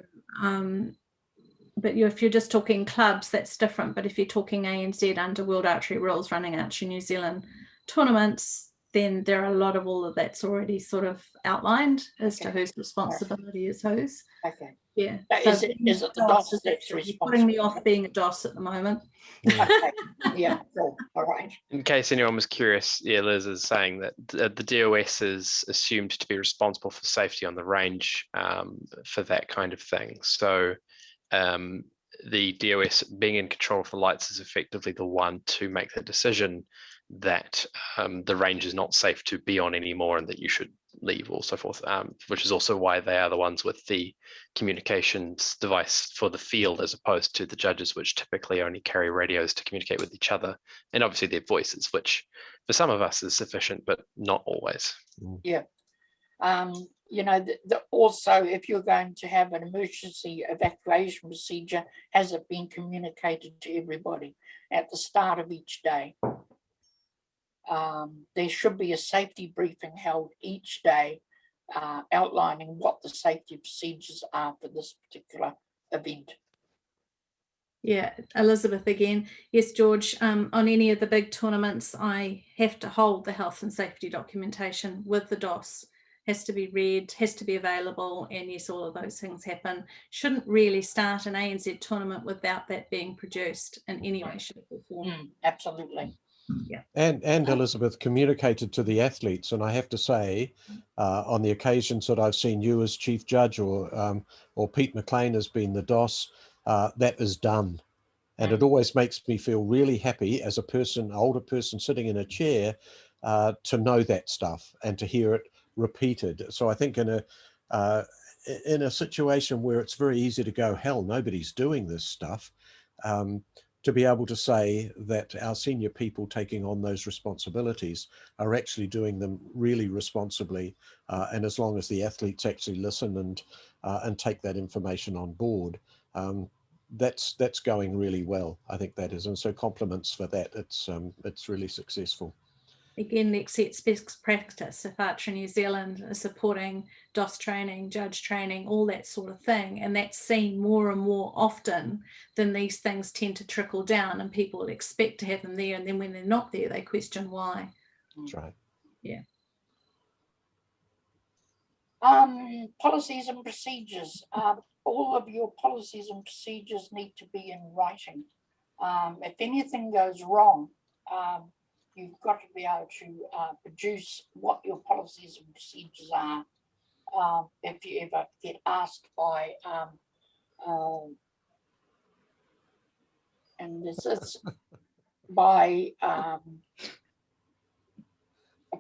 but if you're just talking clubs, that's different. But if you're talking ANZ under World Archery rules running Archery New Zealand tournaments, then there are a lot of all of that's already sort of outlined as to whose responsibility is whose. Okay. Yeah. Is it the DOS that's responsible? Putting me off being a DOS at the moment. Okay. Yeah. Cool. All right. In case anyone was curious, yeah, Liz is saying that the DOS is assumed to be responsible for safety on the range for that kind of thing. So the DOS being in control of the lights is effectively the one to make the decision that the range is not safe to be on anymore and that you should leave or so forth, which is also why they are the ones with the communications device for the field as opposed to the judges, which typically only carry radios to communicate with each other, and obviously their voices, which for some of us is sufficient, but not always. Yeah. You know, also, if you're going to have an emergency evacuation procedure, has it been communicated to everybody at the start of each day? There should be a safety briefing held each day outlining what the safety procedures are for this particular event. Yeah, Elizabeth again. Yes, George, on any of the big tournaments, I have to hold the health and safety documentation with the DOS. Has to be read, has to be available, and yes, all of those things happen. Shouldn't really start an ANZ tournament without that being produced in any way, shape or form. Absolutely. Yeah. And Elizabeth communicated to the athletes, and I have to say, on the occasions that I've seen you as chief judge or Pete McLean has been the DOS, that is done. And it always makes me feel really happy as a person, older person sitting in a chair, to know that stuff and to hear it repeated. So I think in a situation where it's very easy to go, hell, nobody's doing this stuff, to be able to say that our senior people taking on those responsibilities are actually doing them really responsibly, and as long as the athletes actually listen and take that information on board, that's going really well. I think that is, and so compliments for that. It's really successful. Again, the accepts best practice. If Archery New Zealand is supporting DOS training, judge training, all that sort of thing, and that's seen more and more often, then these things tend to trickle down and people expect to have them there, and then when they're not there, they question why. That's right. Yeah. Policies and procedures. All of your policies and procedures need to be in writing. If anything goes wrong, you've got to be able to produce what your policies and procedures are. If you ever get asked by, and this is by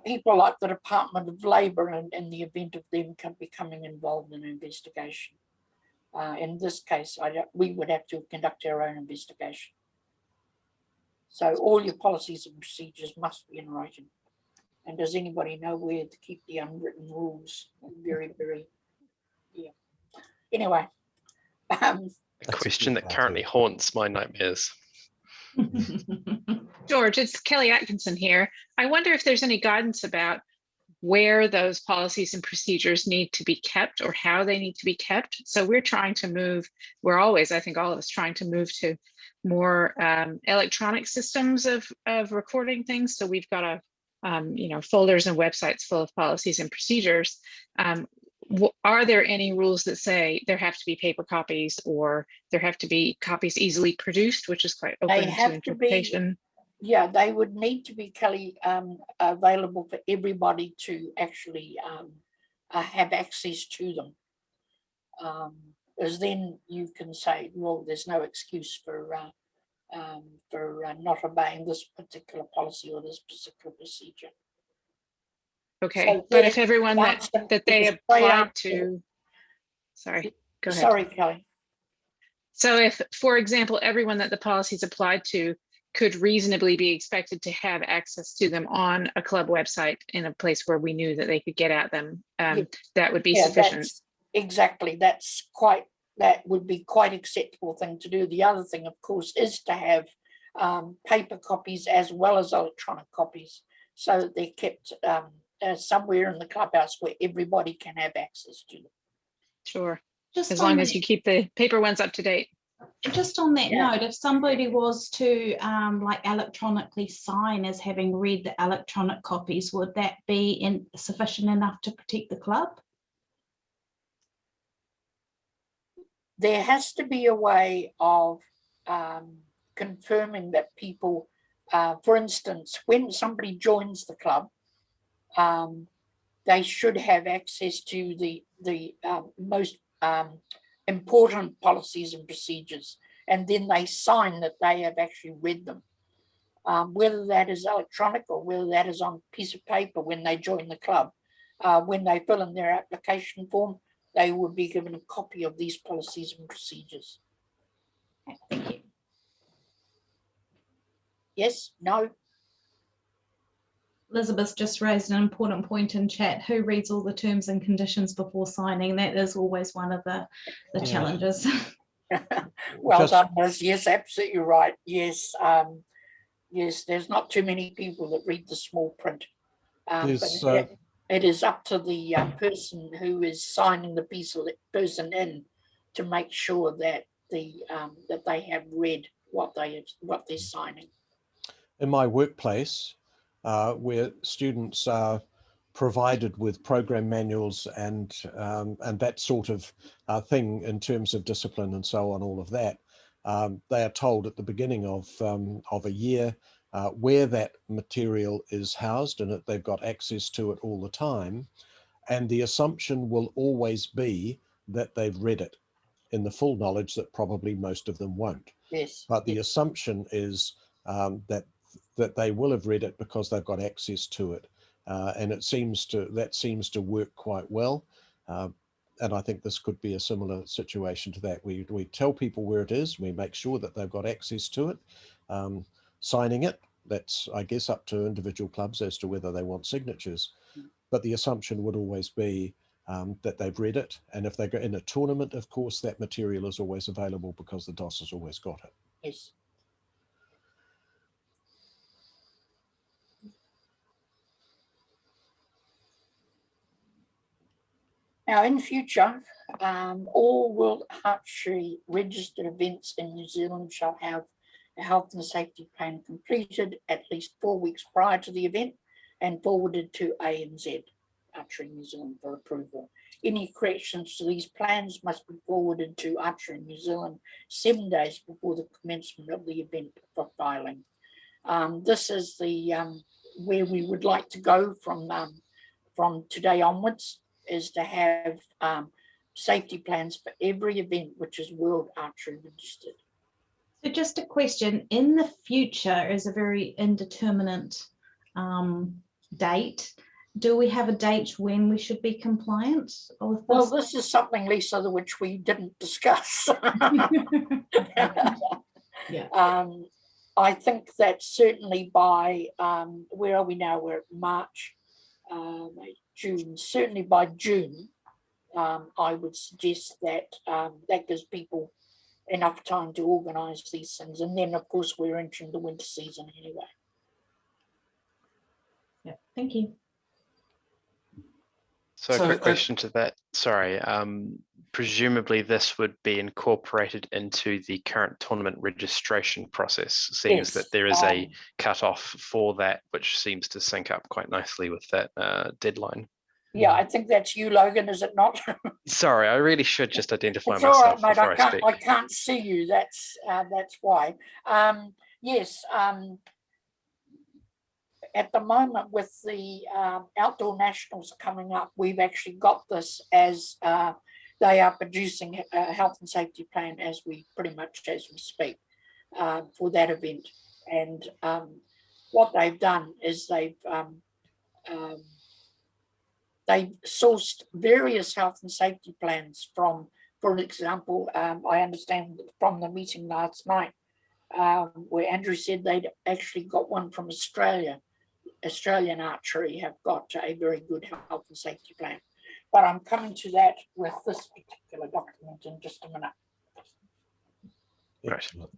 people like the Department of Labour, and in the event of them becoming involved in an investigation. In this case, we would have to conduct our own investigation. So all your policies and procedures must be in writing. And does anybody know where to keep the unwritten rules? Very, very, yeah. Anyway. A question that currently haunts my nightmares. George, it's Kelly Atkinson here. I wonder if there's any guidance about where those policies and procedures need to be kept or how they need to be kept. So we're trying to move, we're always, I think all of us trying to move to more electronic systems of recording things. So we've got folders and websites full of policies and procedures. Are there any rules that say there have to be paper copies, or there have to be copies easily produced, which is quite open to interpretation? Yeah, they would need to be, Kelly, available for everybody to actually have access to them. Because then you can say, well, there's no excuse for not obeying this particular policy or this particular procedure. Okay, so but if everyone that they applied to, sorry, go ahead. Sorry, Kelly. So if, for example, everyone that the policies applied to could reasonably be expected to have access to them on a club website in a place where we knew that they could get at them, that would be sufficient. Exactly, that would be quite acceptable thing to do. The other thing, of course, is to have paper copies as well as electronic copies, so that they're kept somewhere in the clubhouse where everybody can have access to them. Sure, as long as you keep the paper ones up to date. Just on that note, if somebody was to like electronically sign as having read the electronic copies, would that be sufficient enough to protect the club? There has to be a way of confirming that people, for instance, when somebody joins the club, they should have access to the most important policies and procedures, and then they sign that they have actually read them. Whether that is electronic or whether that is on a piece of paper when they join the club, when they fill in their application form, they would be given a copy of these policies and procedures. Thank you. Yes, no? Elizabeth just raised an important point in chat. Who reads all the terms and conditions before signing? That is always one of the challenges. Well done, Liz. Yes, absolutely right. Yes, yes, there's not too many people that read the small print. But it is up to the person who is signing the person in to make sure that that they have read what they're signing. In my workplace, where students are provided with program manuals and that sort of thing in terms of discipline and so on, all of that, they are told at the beginning of a year where that material is housed and that they've got access to it all the time. And the assumption will always be that they've read it. in the full knowledge that probably most of them won't. Yes. But the assumption is that they will have read it because they've got access to it, and that seems to work quite well. And I think this could be a similar situation to that. We tell people where it is, we make sure that they've got access to it. Signing it, that's, I guess, up to individual clubs as to whether they want signatures. But the assumption would always be that they've read it. And if they go in a tournament, of course, that material is always available because the DOS has always got it. Yes. Now, in future, all World Archery registered events in New Zealand shall have a health and safety plan completed at least 4 weeks prior to the event and forwarded to ANZ, Archery New Zealand, for approval. Any corrections to these plans must be forwarded to Archery New Zealand 7 days before the commencement of the event for filing. This is the where we would like to go from today onwards, is to have safety plans for every event which is World Archery registered. So just a question, in the future is a very indeterminate date. Do we have a date when we should be compliant with this? Well, this is something, Lisa, which we didn't discuss. Yeah. I think that certainly by, where are we now? We're at March, June, certainly by June, I would suggest that that gives people enough time to organise these things. And then, of course, we're entering the winter season anyway. Yeah, thank you. So a quick question to that. Sorry, presumably this would be incorporated into the current tournament registration process, seeing as that there is a cut-off for that, which seems to sync up quite nicely with that deadline. Yeah, I think that's you, Logan, is it not? Sorry, I really should just identify It's myself all right, before mate. I speak. I can't see you. That's why. Yes. At the moment, with the outdoor nationals coming up, we've actually got this as they are producing a health and safety plan as we speak for that event. And what they've done is they've sourced various health and safety plans from, for example, I understand from the meeting last night, where Andrew said they'd actually got one from Australia. Australian Archery have got a very good health and safety plan. But I'm coming to that with this particular document in just a minute. Excellent.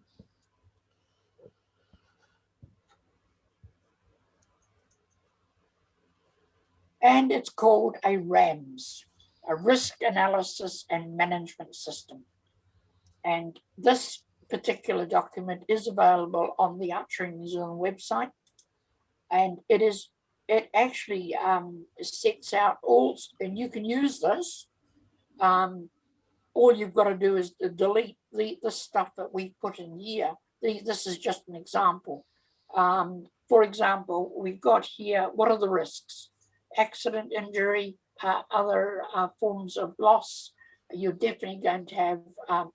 And it's called a RAMS, a Risk Analysis and Management System. And this particular document is available on the Archery New Zealand website. And it actually sets out all, and you can use this. All you've got to do is to delete the stuff that we've put in here. This is just an example. For example, we've got here, what are the risks? Accident, injury, other forms of loss. You're definitely going to have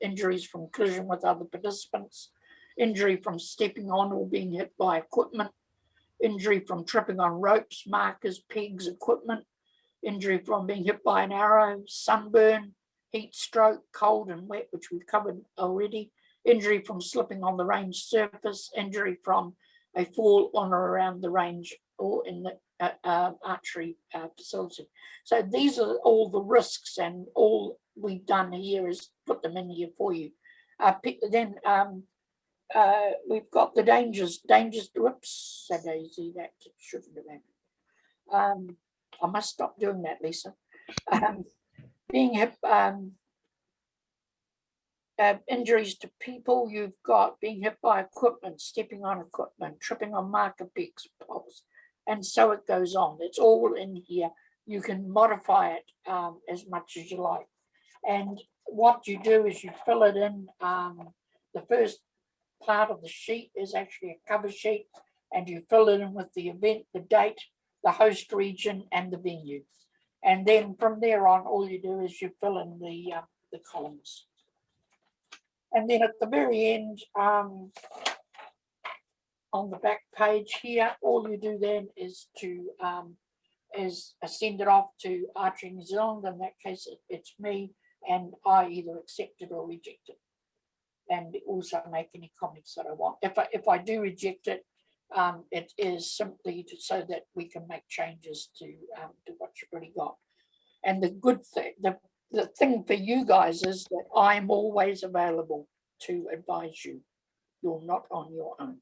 injuries from collision with other participants, injury from stepping on or being hit by equipment, injury from tripping on ropes, markers, pegs, equipment, injury from being hit by an arrow, sunburn, heat stroke, cold and wet, which we've covered already, injury from slipping on the range surface, injury from a fall on or around the range or in the archery facility. So these are all the risks, and all we've done here is put them in here for you. Then we've got the dangers, whoops, so Daisy, that shouldn't have happened. I must stop doing that, Lisa. Being hit, injuries to people, you've got being hit by equipment, stepping on equipment, tripping on marker pegs, poles, and so it goes on. It's all in here. You can modify it as much as you like. And what you do is you fill it in. The first part of the sheet is actually a cover sheet, and you fill it in with the event, the date, the host region, and the venue. And then from there on, all you do is you fill in the columns. And then at the very end, on the back page here, all you do then is to send it off to Archery New Zealand. In that case, it's me, and I either accept it or reject it, and also make any comments that I want. If I do reject it, it is simply so that we can make changes to what you've already got. And the good thing, the thing for you guys is that I'm always available to advise you. You're not on your own.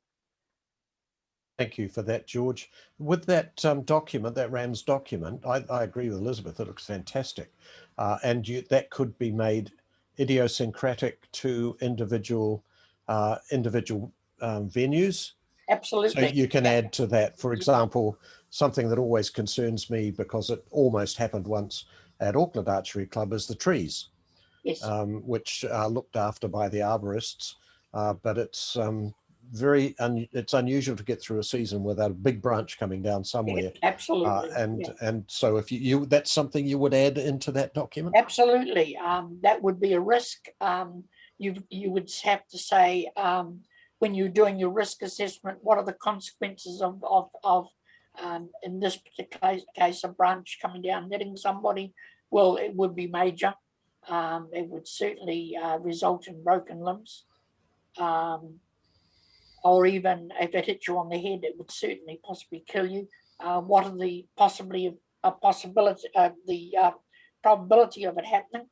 Thank you for that, George. With that document, that RAMS document, I agree with Elizabeth. It looks fantastic, and that could be made idiosyncratic to individual venues. Absolutely. So you can add to that. For example, something that always concerns me, because it almost happened once at Auckland Archery Club, is the trees, Yes. which are looked after by the arborists, but it's it's unusual to get through a season without a big branch coming down somewhere. Absolutely. And so if you that's something you would add into that document? Absolutely. That would be a risk. You would have to say, when you're doing your risk assessment, what are the consequences of in this particular case, a branch coming down hitting somebody? Well, it would be major. It would certainly result in broken limbs. Or even if it hit you on the head, it would certainly possibly kill you. What are the probability of it happening?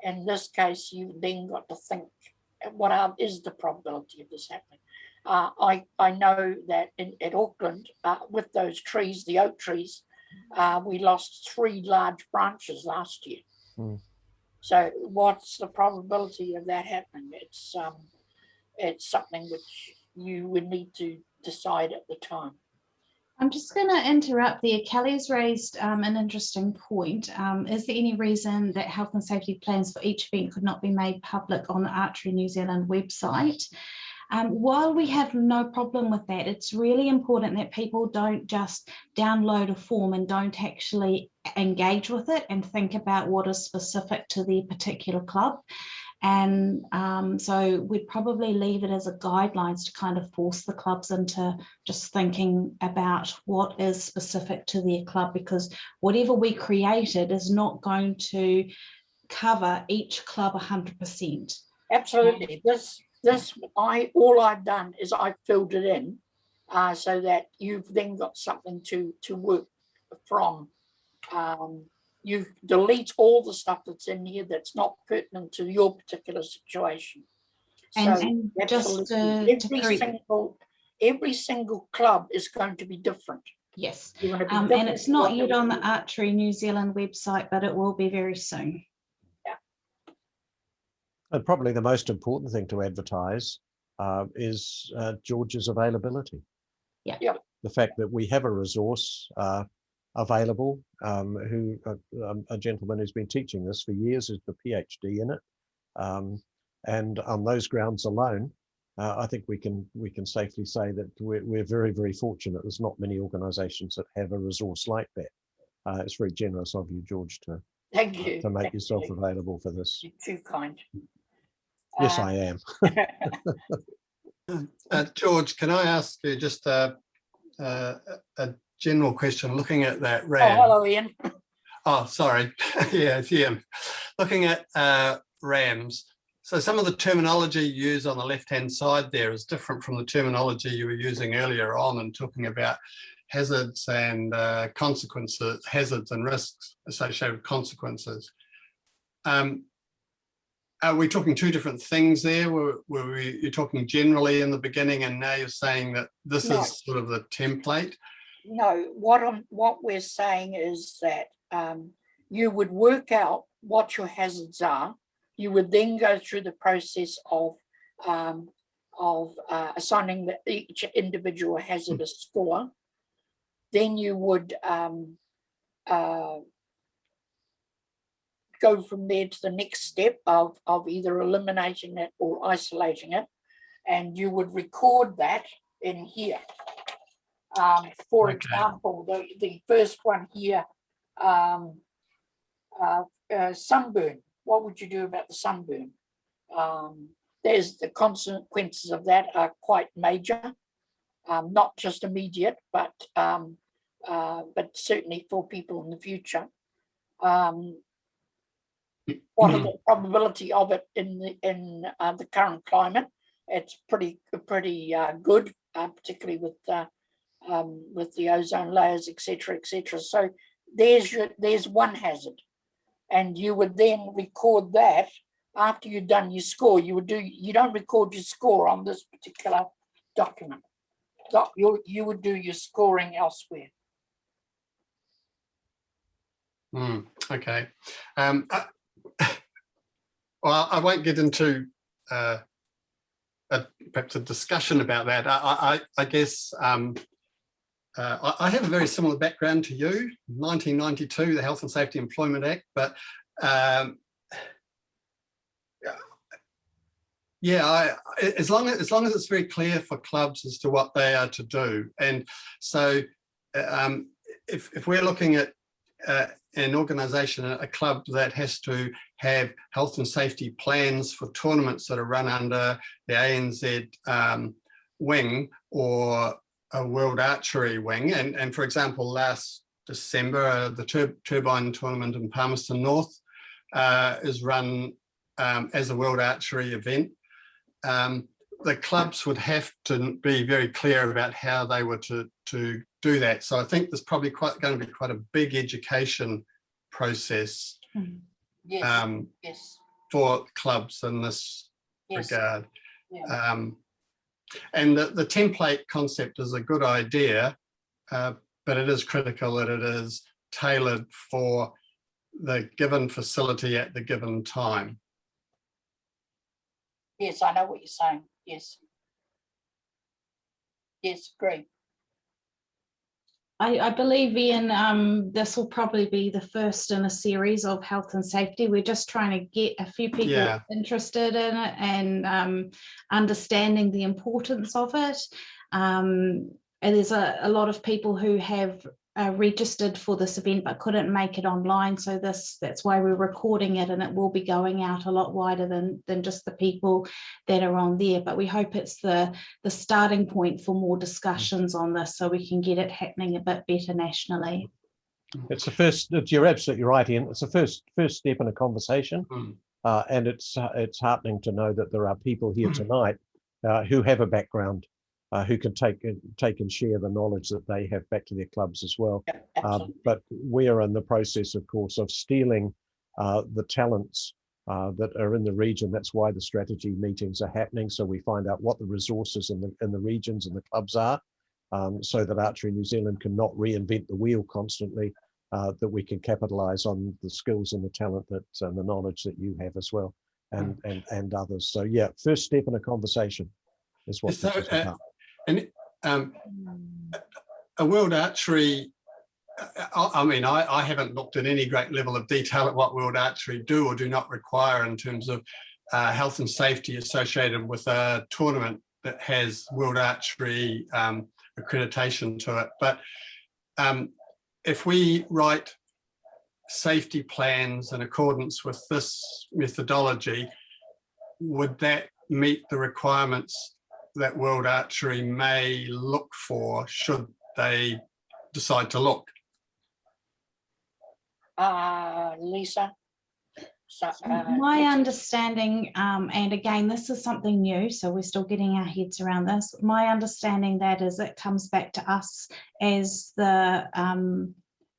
In this case, you've then got to think, what is the probability of this happening? I know that at Auckland, with those trees, the oak trees, we lost 3 large branches last year. So what's the probability of that happening? It's something which you would need to decide at the time. I'm just going to interrupt there. Kelly's raised an interesting point. Is there any reason that health and safety plans for each event could not be made public on the Archery New Zealand website? While we have no problem with that, it's really important that people don't just download a form and don't actually engage with it and think about what is specific to their particular club. And so we'd probably leave it as a guidelines to kind of force the clubs into just thinking about what is specific to their club, because whatever we created is not going to cover each club 100%. Absolutely. All I've done is I filled it in so that you've then got something to work from. You delete all the stuff that's in here that's not pertinent to your particular situation. And just every single club is going to be different. Yes, and it's not yet on the Archery New Zealand website, but it will be very soon. Yeah. And probably the most important thing to advertise is George's availability. Yeah. The fact that we have a resource available, a gentleman who's been teaching this for years, is the PhD in it, and on those grounds alone, I think we can safely say that we're very, very fortunate. There's not many organisations that have a resource like that. It's very generous of you, George, to thank you to make yourself available for this. You're too kind. Yes, I am. George, can I ask you just a general question, looking at that RAM? Oh, hello, Ian. Oh, sorry. Yeah, it's Ian. Looking at RAMs, so some of the terminology used on the left-hand side there is different from the terminology you were using earlier on and talking about hazards and consequences, hazards and risks associated with consequences. Are we talking 2 different things there? You're talking generally in the beginning, and now you're saying that this is sort of the template? No, what we're saying is that you would work out what your hazards are. You would then go through the process of assigning each individual hazard a score. Then you would go from there to the next step of either eliminating it or isolating it, and you would record that in here. For example, the first one here, sunburn. What would you do about the sunburn? the consequences of that are quite major, not just immediate, but certainly for people in the future. What is the probability of it in the current climate? It's pretty good, particularly with the ozone layers, etc., etc. So there's one hazard, and you would then record that after you've done your score. You don't record your score on this particular document. You would do your scoring elsewhere. Okay. Well, I won't get into perhaps a discussion about that. I guess I have a very similar background to you. 1992, the Health and Safety Employment Act, but yeah, as long as it's very clear for clubs as to what they are to do, and so if we're looking at an organisation, a club that has to have health and safety plans for tournaments that are run under the ANZ wing or a World Archery wing, and for example, last December, the Turbine tournament in Palmerston North is run as a World Archery event. The clubs would have to be very clear about how they were to do that. So I think there's probably going to be quite a big education process for clubs in this regard. Yeah. And the template concept is a good idea, but it is critical that it is tailored for the given facility at the given time. Yes, I know what you're saying. Yes. Yes, great. I believe, Ian, this will probably be the first in a series of health and safety. We're just trying to get a few people interested in it and understanding the importance of it. And there's a lot of people who have registered for this event but couldn't make it online, so that's why we're recording it, and it will be going out a lot wider than just the people that are on there. But we hope it's the starting point for more discussions on this, so we can get it happening a bit better nationally. It's the first. You're absolutely right, Ian. It's the first step in a conversation, and it's heartening to know that there are people here tonight who have a background, who can take and share the knowledge that they have back to their clubs as well. But we are in the process, of course, of stealing the talents that are in the region. That's why the strategy meetings are happening. So we find out what the resources in the regions and the clubs are, so that Archery New Zealand can not reinvent the wheel constantly, that we can capitalise on the skills and the talent and the knowledge that you have as well, and others. So yeah, first step in a conversation is what this is about. And a World Archery, I mean, I haven't looked at any great level of detail at what World Archery do or do not require in terms of health and safety associated with a tournament that has World Archery accreditation to it. But if we write safety plans in accordance with this methodology, would that meet the requirements that World Archery may look for should they decide to look? Lisa? So, my understanding, and again, this is something new, so we're still getting our heads around this. My understanding that is it comes back to us as the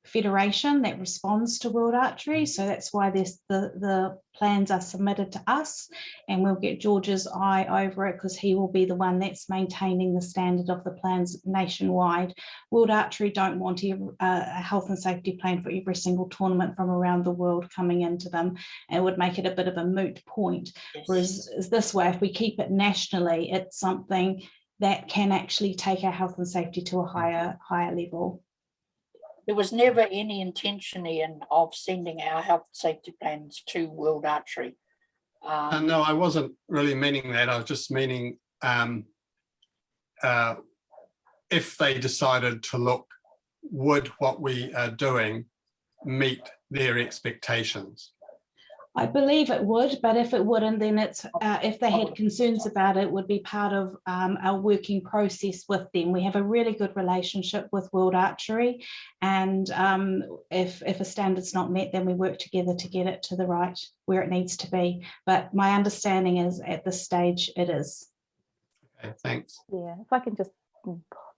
federation that responds to World Archery, so that's why the plans are submitted to us, and we'll get George's eye over it because he will be the one that's maintaining the standard of the plans nationwide. World Archery don't want a health and safety plan for every single tournament from around the world coming into them, and it would make it a bit of a moot point. Yes. Whereas this way, if we keep it nationally, it's something that can actually take our health and safety to a higher level. There was never any intention, Ian, of sending our health and safety plans to World Archery. No, I wasn't really meaning that. I was just meaning if they decided to look, would what we are doing meet their expectations? I believe it would, but if it wouldn't, then it's if they had concerns about it, would be part of our working process with them. We have a really good relationship with World Archery, and if a standard's not met, then we work together to get it to the right where it needs to be. But my understanding is at this stage it is. Okay, thanks. Yeah, if I can just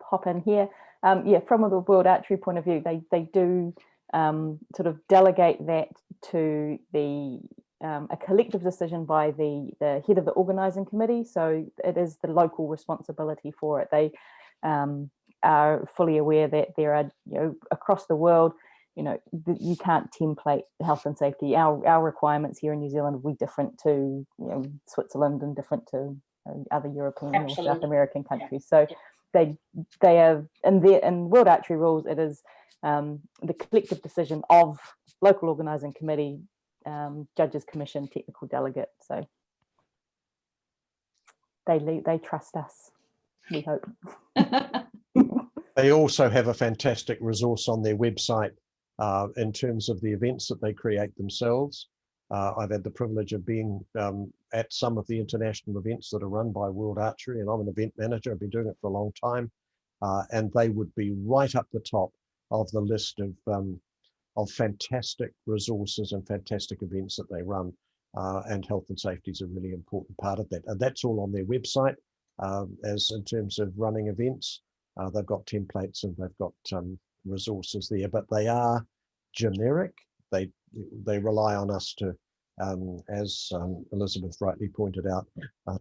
hop in here. Yeah, from the World Archery point of view, they do sort of delegate that to the a collective decision by the head of the organising committee. So it is the local responsibility for it. They are fully aware that there are, across the world, you can't template health and safety. Our requirements here in New Zealand will be different to Switzerland and different to other European or South American countries. So they are in World Archery rules. It is the collective decision of local organising committee, judges, commission, technical delegate. So they trust us, we hope. They also have a fantastic resource on their website in terms of the events that they create themselves. I've had the privilege of being at some of the international events that are run by World Archery, and I'm an event manager. I've been doing it for a long time, and they would be right up the top of the list of fantastic resources and fantastic events that they run, and health and safety is a really important part of that. And that's all on their website. As in terms of running events, they've got templates and they've got resources there, but they are generic. They rely on us to, as Elizabeth rightly pointed out,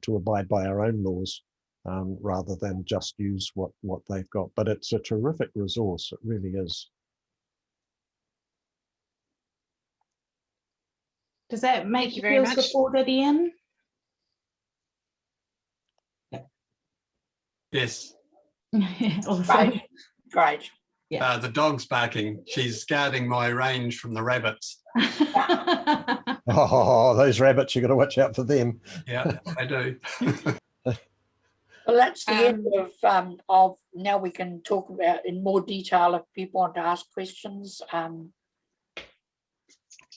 to abide by our own laws rather than just use what they've got. But it's a terrific resource, it really is. Does that make you feel supported, Ian? Yes. Awesome. Great. Yeah. The dog's barking. She's guarding my range from the rabbits. Oh, those rabbits, you got to watch out for them. Yeah, I do. Well, that's the end of now we can talk about in more detail if people want to ask questions.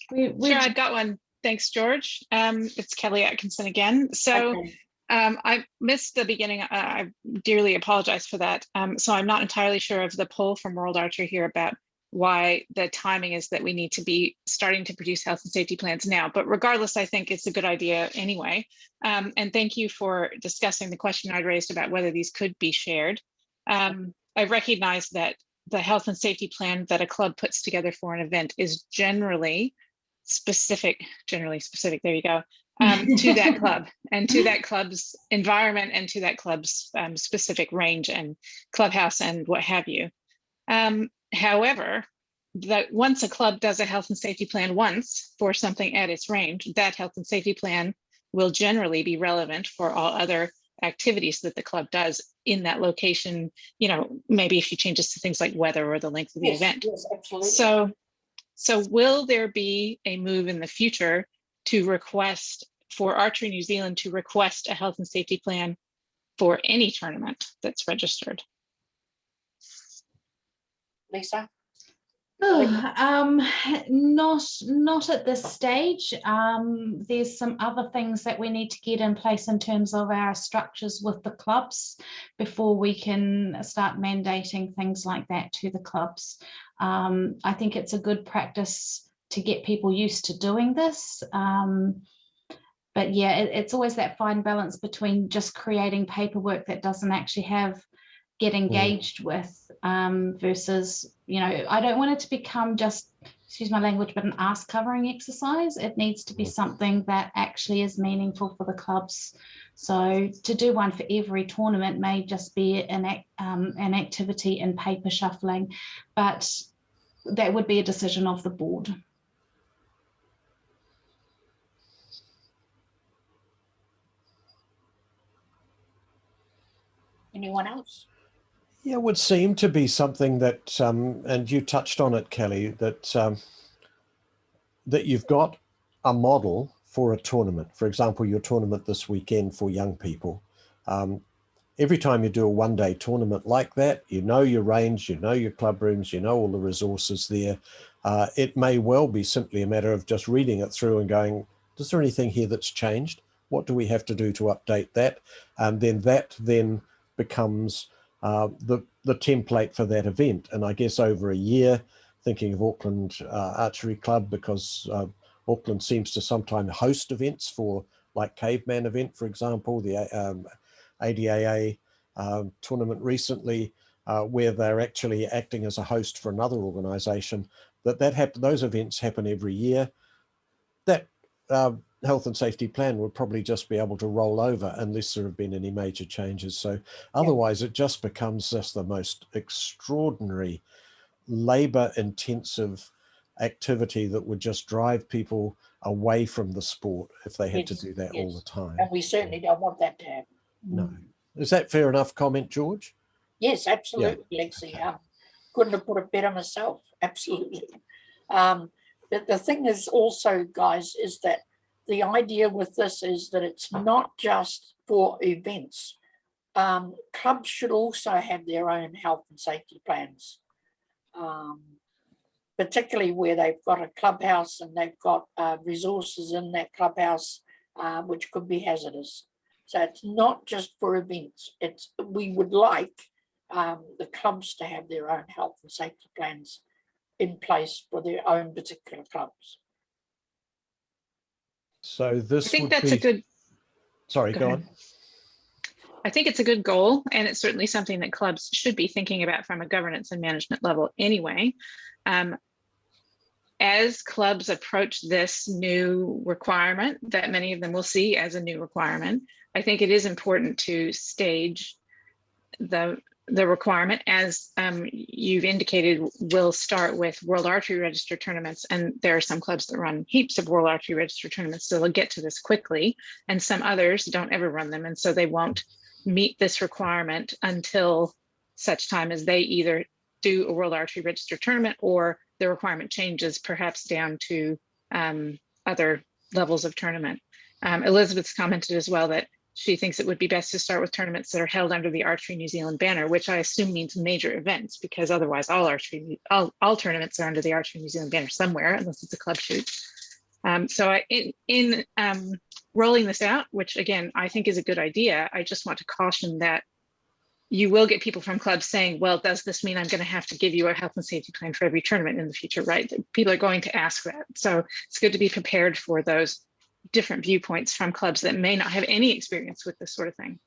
Sure, I've got one. Thanks, George. It's Kelly Atkinson again. So I missed the beginning. I dearly apologize for that. So I'm not entirely sure of the poll from World Archery here about why the timing is that we need to be starting to produce health and safety plans now. But regardless, I think it's a good idea anyway. And thank you for discussing the question I'd raised about whether these could be shared. I recognize that the health and safety plan that a club puts together for an event is generally specific, there you go, to that club and to that club's environment and to that club's specific range and clubhouse and what have you. However, that once a club does a health and safety plan once for something at its range, that health and safety plan will generally be relevant for all other activities that the club does in that location, maybe if you change this to things like weather or the length of the event. Yes, absolutely. So will there be a move in the future to request for Archery New Zealand to request a health and safety plan for any tournament that's registered? Lisa? Not at this stage. There's some other things that we need to get in place in terms of our structures with the clubs before we can start mandating things like that to the clubs. I think it's a good practice to get people used to doing this. But yeah, it's always that fine balance between just creating paperwork that doesn't actually get engaged with versus, I don't want it to become just, excuse my language, but an ass covering exercise. It needs to be something that actually is meaningful for the clubs. So to do one for every tournament may just be an activity in paper shuffling, but that would be a decision of the board. Anyone else? Yeah, it would seem to be something that, and you touched on it, Kelly, that you've got a model for a tournament. For example, your tournament this weekend for young people. Every time you do a one-day tournament like that, you know your range, you know your club rooms, you know all the resources there. It may well be simply a matter of just reading it through and going, is there anything here that's changed? What do we have to do to update that? And then that then becomes the template for that event. And I guess over a year, thinking of Auckland Archery Club, because Auckland seems to sometimes host events for, like Caveman event, for example, the ADAA tournament recently, where they're actually acting as a host for another organisation. Those events happen every year. That health and safety plan would probably just be able to roll over unless there have been any major changes. So otherwise, it just becomes just the most extraordinary labor-intensive activity that would just drive people away from the sport if they had to do that all the time. And we certainly don't want that to happen. No. Is that fair enough comment, George? Yes, absolutely, Lexi. Couldn't have put it better myself. Absolutely. But the thing is also, guys, is that the idea with this is that it's not just for events. Clubs should also have their own health and safety plans, particularly where they've got a clubhouse and they've got resources in that clubhouse which could be hazardous. So it's not just for events. We would like the clubs to have their own health and safety plans in place for their own particular clubs. So this I think that's a good. Sorry, go on. I think it's a good goal, and it's certainly something that clubs should be thinking about from a governance and management level anyway. As clubs approach this new requirement that many of them will see as a new requirement, I think it is important to stage the requirement, as you've indicated, will start with World Archery Register tournaments, and there are some clubs that run heaps of World Archery Register tournaments, so they'll get to this quickly, and some others don't ever run them, and so they won't meet this requirement until such time as they either do a World Archery Register tournament or the requirement changes perhaps down to other levels of tournament. Elizabeth's commented as well that she thinks it would be best to start with tournaments that are held under the Archery New Zealand banner, which I assume means major events, because otherwise all tournaments are under the Archery New Zealand banner somewhere, unless it's a club shoot. So in rolling this out, which again, I think is a good idea, I just want to caution that you will get people from clubs saying, well, does this mean I'm going to have to give you a health and safety plan for every tournament in the future, right? People are going to ask that. So it's good to be prepared for those different viewpoints from clubs that may not have any experience with this sort of thing.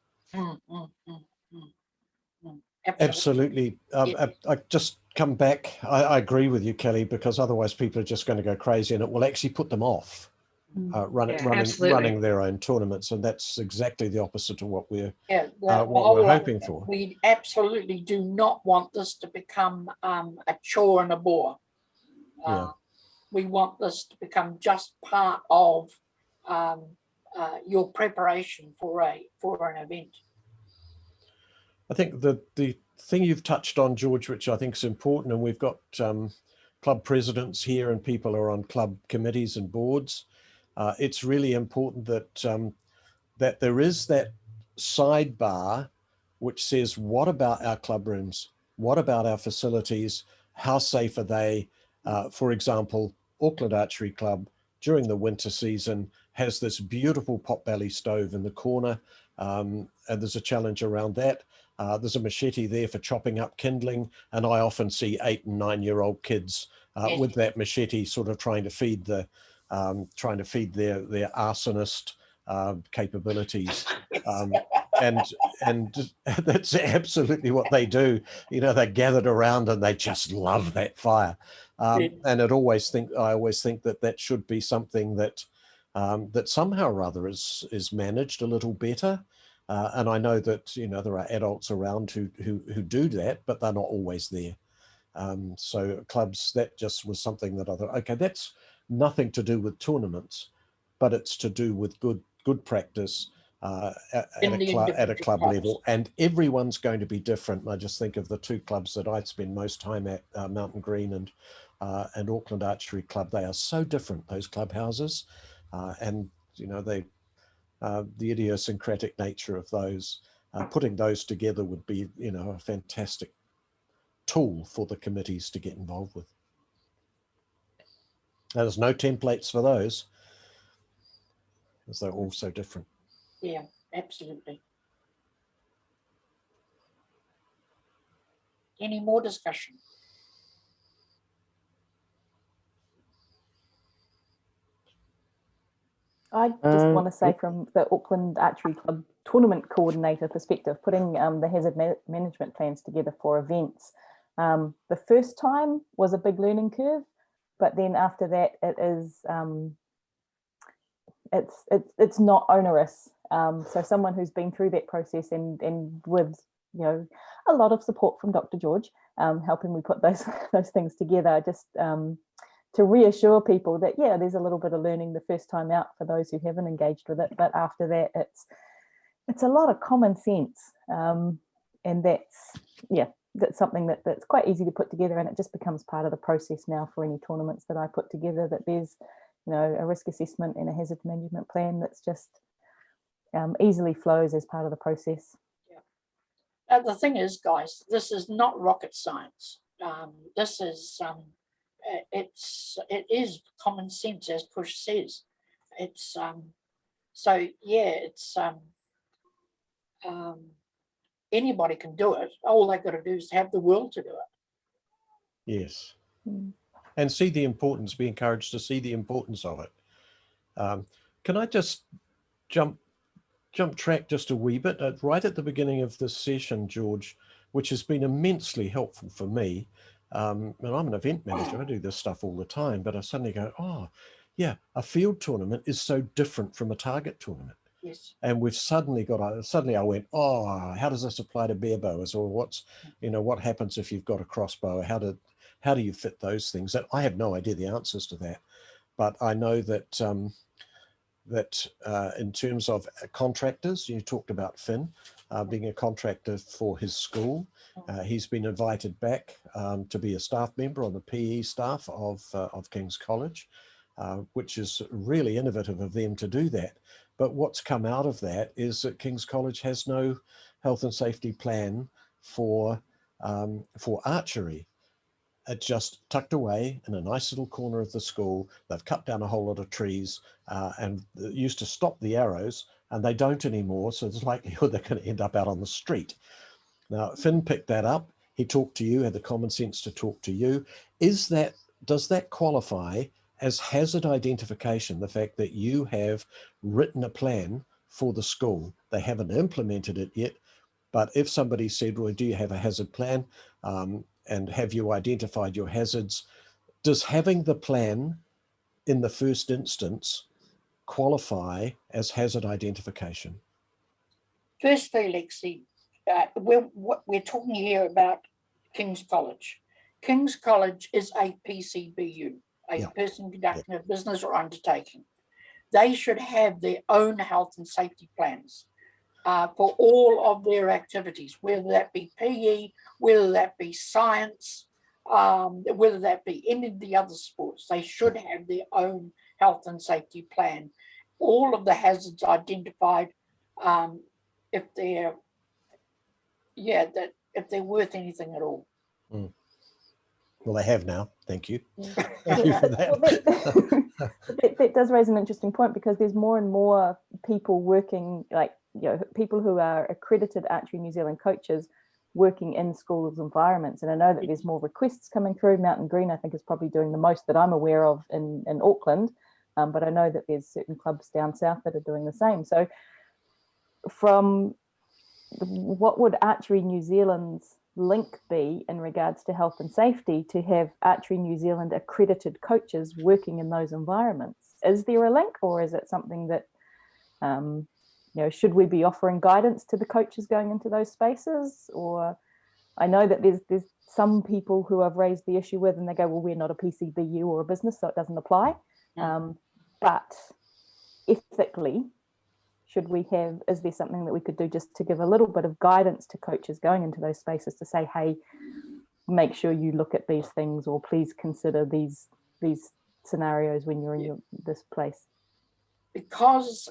Absolutely. I just come back. I agree with you, Kelly, because otherwise people are just going to go crazy, and it will actually put them off running their own tournaments, and that's exactly the opposite of what we're hoping for. We absolutely do not want this to become a chore and a bore. We want this to become just part of your preparation for an event. I think the thing you've touched on, George, which I think is important, and we've got club presidents here and people are on club committees and boards. It's really important that that there is that sidebar which says, what about our club rooms? What about our facilities? How safe are they? For example, Auckland Archery Club during the winter season has this beautiful potbelly stove in the corner, and there's a challenge around that. There's a machete there for chopping up kindling, and I often see 8 and 9-year-old kids with that machete, sort of trying to feed their arsonist capabilities, and that's absolutely what they do. You know, they're gathered around and they just love that fire, and I always think that should be something that that somehow or other is managed a little better. And I know that, you know, there are adults around who do that, but they're not always there. So clubs, that just was something that I thought, okay, that's nothing to do with tournaments, but it's to do with good practice at a club level, and everyone's going to be different. And I just think of the two clubs that I spend most time at, Mountain Green and Auckland Archery Club. They are so different, those clubhouses, and you know, they the idiosyncratic nature of those. Putting those together would be, you know, a fantastic tool for the committees to get involved with. There's no templates for those, because they're all so different. Yeah, absolutely. Any more discussion? I just want to say, from the Auckland Archery Club tournament coordinator perspective, putting the hazard management plans together for events, the first time was a big learning curve, but then after that it is it's not onerous. So someone who's been through that process and with, you know, a lot of support from Dr. George, helping me put those things together, just to reassure people that, yeah, there's a little bit of learning the first time out for those who haven't engaged with it, but after that it's a lot of common sense, and that's something that's quite easy to put together, and it just becomes part of the process now for any tournaments that I put together, that there's, you know, a risk assessment and a hazard management plan that's just easily flows as part of the process. Yeah. The thing is, guys, this is not rocket science. This is it is common sense, as Push says. It's so yeah, it's anybody can do it. All they've got to do is have the will to do it. Yes. And see the importance, be encouraged to see the importance of it. Can I just jump track just a wee bit? Right at the beginning of this session, George, which has been immensely helpful for me, and I'm an event manager, I do this stuff all the time, but I suddenly go, oh yeah, a field tournament is so different from a target tournament. Yes. And we've suddenly I went, oh, how does this apply to bare bows? Or what's, you know, what happens if you've got a crossbow? How do you fit those things? I have no idea the answers to that, but I know that in terms of contractors, you talked about Finn being a contractor for his school. He's been invited back to be a staff member on the PE staff of King's College, which is really innovative of them to do that. But what's come out of that is that King's College has no health and safety plan for archery. It's just tucked away in a nice little corner of the school. They've cut down a whole lot of trees and used to stop the arrows, and they don't anymore. So there's likelihood they're going to end up out on the street. Now, Finn picked that up. He talked to you, had the common sense to talk to you. Does that qualify as hazard identification, the fact that you have written a plan for the school? They haven't implemented it yet, but if somebody said, well, do you have a hazard plan? And have you identified your hazards? Does having the plan in the first instance qualify as hazard identification? Firstly, Lexi, we're talking here about King's College. King's College is a PCBU, a person conducting a business or undertaking. They should have their own health and safety plans for all of their activities, whether that be PE, whether that be science, whether that be any of the other sports. They should have their own health and safety plan. All of the hazards identified, if they're worth anything at all. Well, they have now. Thank you. Thank you for that. That does raise an interesting point, because there's more and more people working, like, you know, people who are accredited Archery New Zealand coaches working in schools environments. And I know that there's more requests coming through. Mountain Green, I think, is probably doing the most that I'm aware of in Auckland. But I know that there's certain clubs down south that are doing the same. So what would Archery New Zealand's link be in regards to health and safety to have Archery New Zealand accredited coaches working in those environments? Is there a link, or is it something that, you know, should we be offering guidance to the coaches going into those spaces? Or I know that there's some people who have raised the issue with, and they go, well, we're not a PCBU or a business, so it doesn't apply. But ethically, is there something that we could do just to give a little bit of guidance to coaches going into those spaces to say, hey, make sure you look at these things, or please consider these scenarios when you're in this place? Because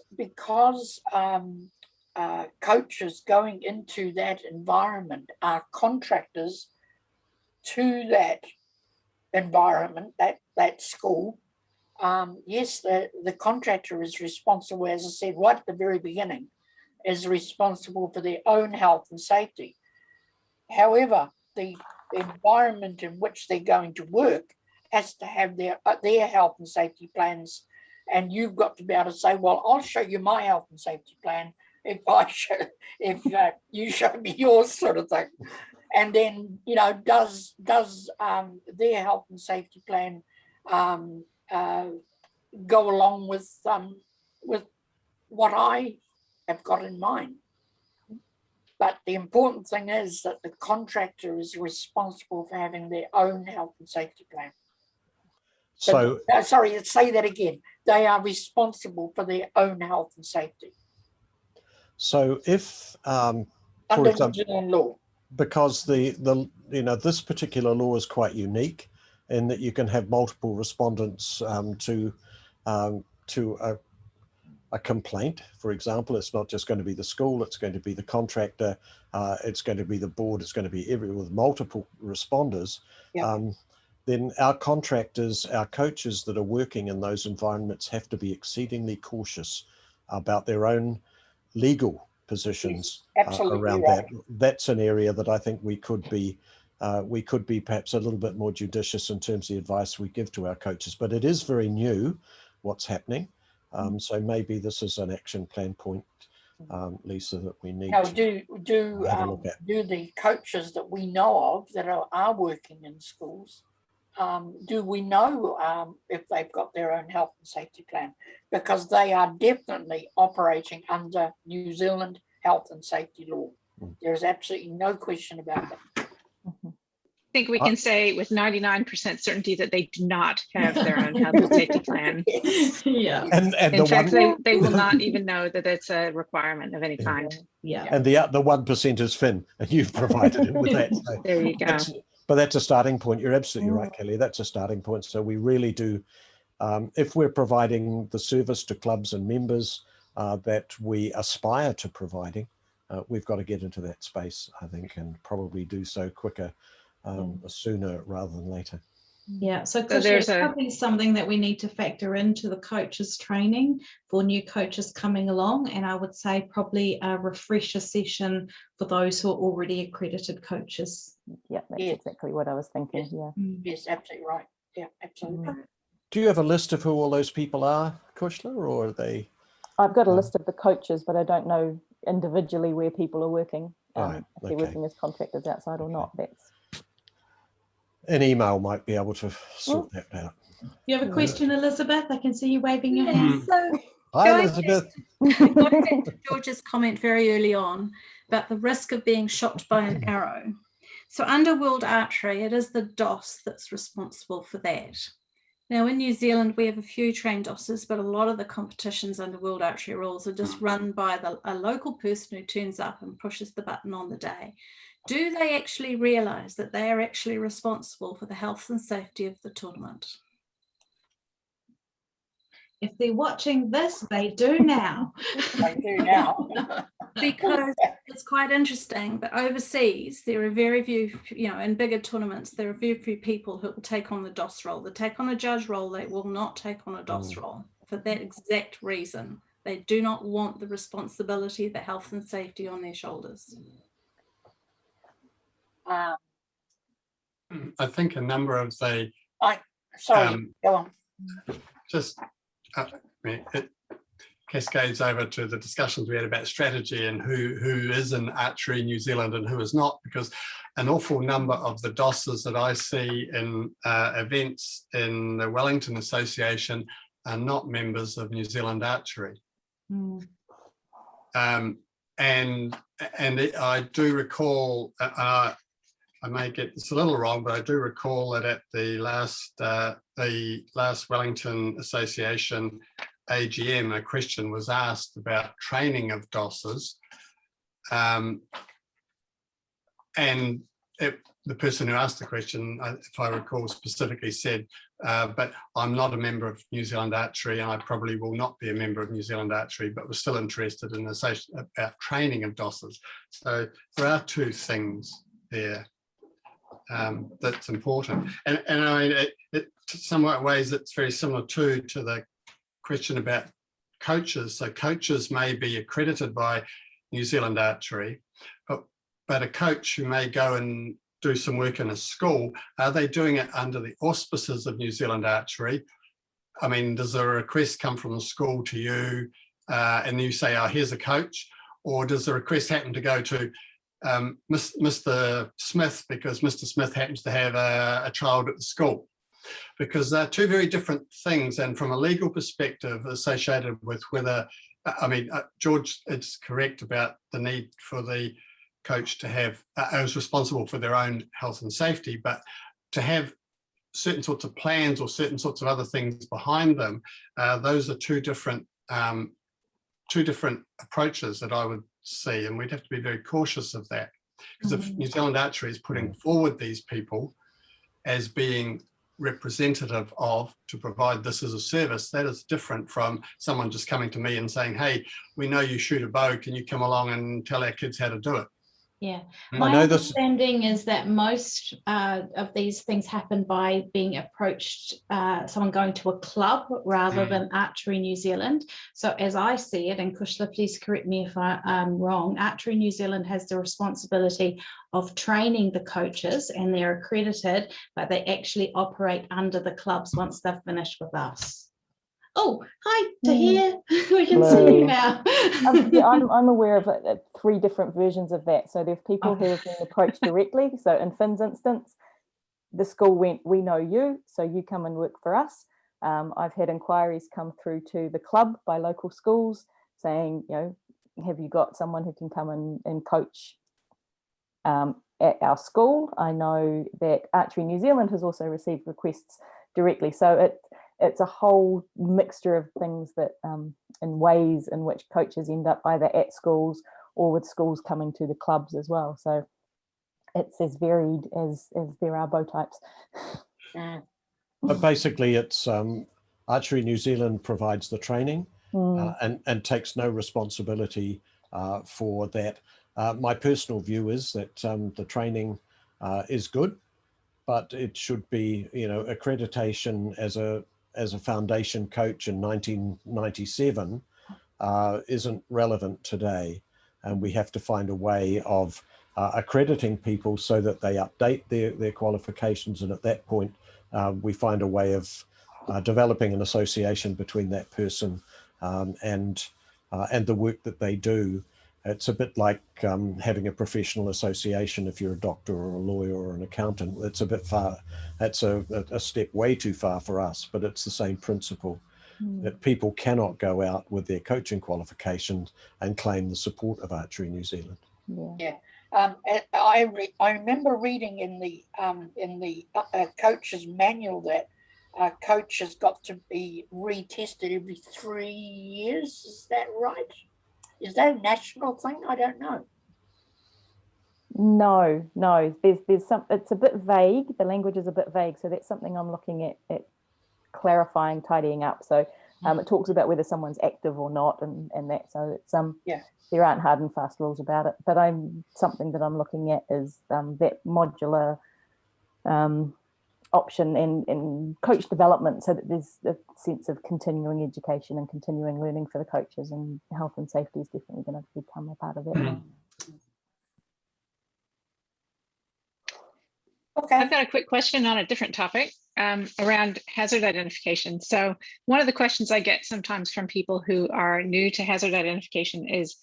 coaches going into that environment are contractors to that environment, that school. yes, the contractor is responsible, as I said right at the very beginning, is responsible for their own health and safety. However, the environment in which they're going to work has to have their health and safety plans, and you've got to be able to say, well, I'll show you my health and safety plan if you show me yours, sort of thing. And then, you know, does their health and safety plan go along with what I have got in mind? But the important thing is that the contractor is responsible for having their own health and safety plan. So, sorry, say that again. They are responsible for their own health and safety. so if, for Under example, New Zealand law. because the you know, this particular law is quite unique in that you can have multiple respondents to a complaint. For example, it's not just going to be the school, it's going to be the contractor, it's going to be the board, it's going to be with multiple responders. Yep. Then our contractors, our coaches that are working in those environments have to be exceedingly cautious about their own legal positions around right. that. That's an area that I think we could be perhaps a little bit more judicious in terms of the advice we give to our coaches. But it is very new what's happening. So maybe this is an action plan point, Lisa, that we need to have a look at. Do the coaches that we know of that are working in schools, do we know if they've got their own health and safety plan? Because they are definitely operating under New Zealand health and safety law. There is absolutely no question about that. I think we can say with 99% certainty that they do not have their own health and safety plan. Yes. Yeah. And In fact, they will not even know that it's a requirement of any kind. Yeah. And the 1% is Finn, and you've provided him with that. So there you go. But that's a starting point. You're absolutely right, Kelly. That's a starting point. So we really do, if we're providing the service to clubs and members that we aspire to providing, we've got to get into that space, I think, and probably do so quicker, sooner rather than later. Yeah, so there's probably something that we need to factor into the coaches training for new coaches coming along, and I would say probably a refresher session for those who are already accredited coaches. Yeah, that's exactly what I was thinking. Yes, absolutely right. Yeah, absolutely. Do you have a list of who all those people are, Kushla, or are they? I've got a list of the coaches, but I don't know individually where people are working. If they're working as contractors outside or not. That's an email might be able to sort that out. You have a question, Elizabeth? I can see you waving your hand. So hi, Elizabeth. Going back to George's comment very early on about the risk of being shot by an arrow. So under World Archery, it is the DOS that's responsible for that. Now in New Zealand, we have a few trained DOSs, but a lot of the competitions under World Archery rules are just run by a local person who turns up and pushes the button on the day. Do they actually realise that they are actually responsible for the health and safety of the tournament? If they're watching this, they do now. They do now. Because it's quite interesting, but overseas, there are very few, in bigger tournaments, there are very few people who will take on the DOS role. They take on a judge role, they will not take on a DOS role for that exact reason. They do not want the responsibility of the health and safety on their shoulders. I think a number of the go on. Just it cascades over to the discussions we had about strategy and who is in archery in New Zealand and who is not, because an awful number of the DOSs that I see in events in the Wellington Association are not members of New Zealand Archery. And I do recall, I may get this a little wrong, but I do recall that at the last Wellington Association AGM, a question was asked about training of DOSs, and the person who asked the question, if I recall, specifically said, but I'm not a member of New Zealand Archery, and I probably will not be a member of New Zealand Archery, but was still interested in about training of DOSs. So there are two things there. that's important. And I mean, in some ways, it's very similar to the question about coaches. So coaches may be accredited by New Zealand Archery, but a coach who may go and do some work in a school, are they doing it under the auspices of New Zealand Archery? I mean, does a request come from the school to you and you say, oh, here's a coach? Or does the request happen to go to Mr. Smith because Mr. Smith happens to have a child at the school? Because they're two very different things. And from a legal perspective associated with whether, I mean, George is correct about the need for the coach to have, is responsible for their own health and safety, but to have certain sorts of plans or certain sorts of other things behind them, those are two different approaches that I would see, and we'd have to be very cautious of that. Because if New Zealand Archery is putting forward these people as being representative of to provide this as a service, that is different from someone just coming to me and saying, hey, we know you shoot a bow, can you come along and tell our kids how to do it? Yeah, I my know this- understanding is that most of these things happen by being approached, someone going to a club rather than Archery New Zealand. So as I see it, and Kushla, please correct me if I'm wrong, Archery New Zealand has the responsibility of training the coaches and they're accredited, but they actually operate under the clubs once they've finished with us. Oh, hi, Tahir. We can see you now. Yeah, I'm aware of three different versions of that. So there's people who have been approached directly. So in Finn's instance, the school went, we know you, so you come and work for us. I've had inquiries come through to the club by local schools saying, you know, have you got someone who can come and coach at our school? I know that Archery New Zealand has also received requests directly. So it's a whole mixture of things that in ways in which coaches end up either at schools or with schools coming to the clubs as well. So it's as varied as there are bow types. But basically it's Archery New Zealand provides the training and takes no responsibility for that. My personal view is that the training is good, but it should be, you know, accreditation as a foundation coach in 1997 isn't relevant today. And we have to find a way of accrediting people so that they update their qualifications. And at that point, we find a way of developing an association between that person and the work that they do. It's a bit like having a professional association if you're a doctor or a lawyer or an accountant. It's a bit far. That's a step way too far for us, but it's the same principle that people cannot go out with their coaching qualifications and claim the support of Archery New Zealand. Yeah. I remember reading in the coach's manual that coaches got to be retested every 3 years. Is that right? Is that a national thing? I don't know. No. There's some. It's a bit vague. The language is a bit vague, so that's something I'm looking at clarifying, tidying up. So it talks about whether someone's active or not, and that. So it's there aren't hard and fast rules about it. But something that I'm looking at is that modular option in coach development, so that there's a sense of continuing education and continuing learning for the coaches, and health and safety is definitely going to become a part of that. Okay. I've got a quick question on a different topic around hazard identification. So one of the questions I get sometimes from people who are new to hazard identification is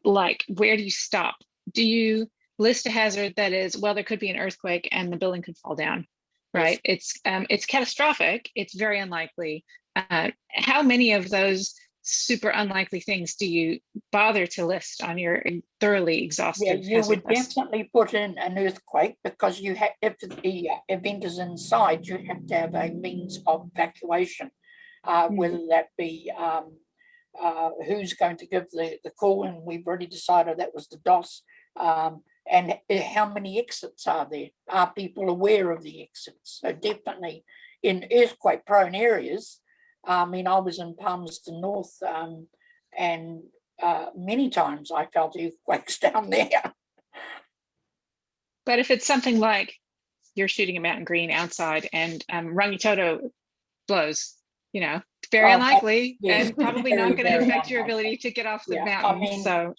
like, where do you stop? Do you list a hazard that is, well, there could be an earthquake and the building could fall down, right? Yes. It's catastrophic. It's very unlikely. How many of those super unlikely things do you bother to list on your thoroughly exhaustive? Yeah, you would definitely put in an earthquake, because you have, if the event is inside, you have to have a means of evacuation, whether that be who's going to give the call, and we've already decided that was the DOS, and how many exits are there? Are people aware of the exits? So definitely in earthquake prone areas. I mean, I was in Palmerston North, and many times I felt earthquakes down there. But if it's something like you're shooting a mountain green outside and Rangitoto blows, very unlikely, yes, and probably very, not going to very affect your unlikely. ability to get off the Yeah, mountain. So,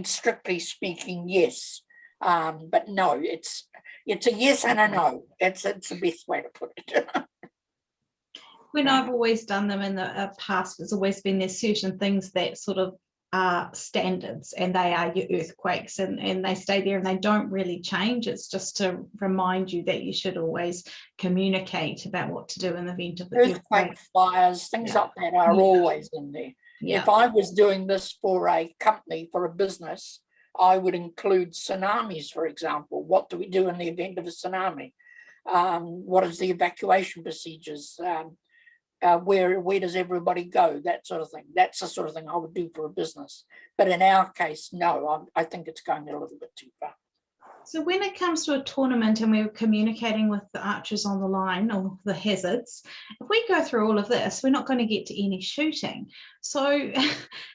strictly speaking, yes. But no, it's a yes and a no. It's the best way to put it. When I've always done them in the past, it's always been there's certain things that sort of are standards, and they are your earthquakes, and they stay there and they don't really change. It's just to remind you that you should always communicate about what to do in the event of the Earthquake, fires, things like that are always in there. Yeah. If I was doing this for a company, for a business, I would include tsunamis, for example. What do we do in the event of a tsunami? What is the evacuation procedures? Where does everybody go? That sort of thing. That's the sort of thing I would do for a business. But in our case, no, I think it's going a little bit too far. So when it comes to a tournament and we're communicating with the archers on the line or the hazards, if we go through all of this, we're not going to get to any shooting. So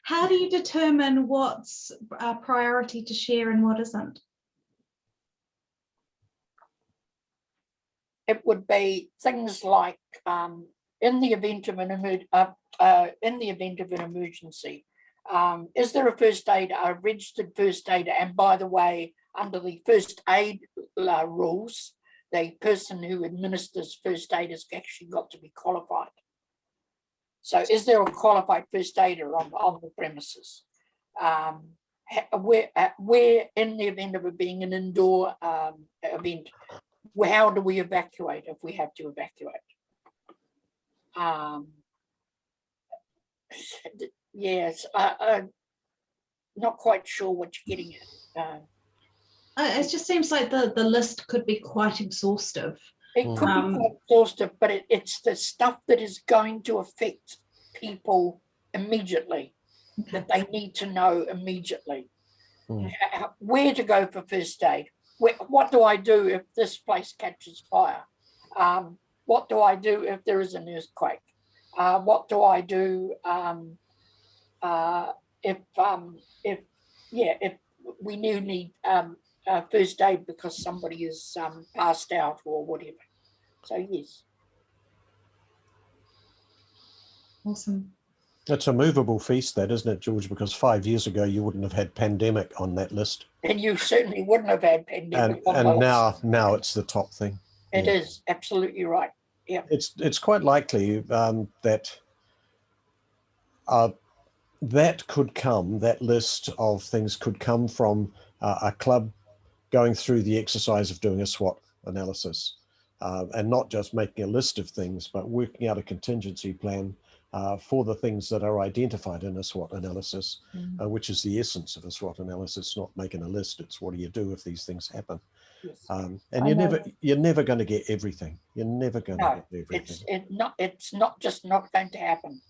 how do you determine what's a priority to share and what isn't? It would be things like in the event of an emergency, is there a first aider, a registered first aider? And by the way, under the first aid rules, the person who administers first aid has actually got to be qualified. So is there a qualified first aider on the premises? Where in the event of it being an indoor event, how do we evacuate if we have to evacuate? Yes, not quite sure what you're getting at. It just seems like the list could be quite exhaustive. It could be quite exhaustive, but it's the stuff that is going to affect people immediately, that they need to know immediately. Where to go for first aid? What do I do if this place catches fire? What do I do if there is an earthquake? What do I do if we need first aid because somebody is passed out or whatever? So yes. Awesome. It's a movable feast, that, isn't it, George? Because 5 years ago you wouldn't have had pandemic on that list, And you certainly wouldn't have had pandemic. and now it's the top thing. It is absolutely right. Yeah, it's quite likely that that list of things could come from a club going through the exercise of doing a SWOT analysis, and not just making a list of things, but working out a contingency plan for the things that are identified in a SWOT analysis, which is the essence of a SWOT analysis, not making a list. It's what do you do if these things happen? yes. And you're never going to get everything. You're never going to get everything. It's not just not going to happen.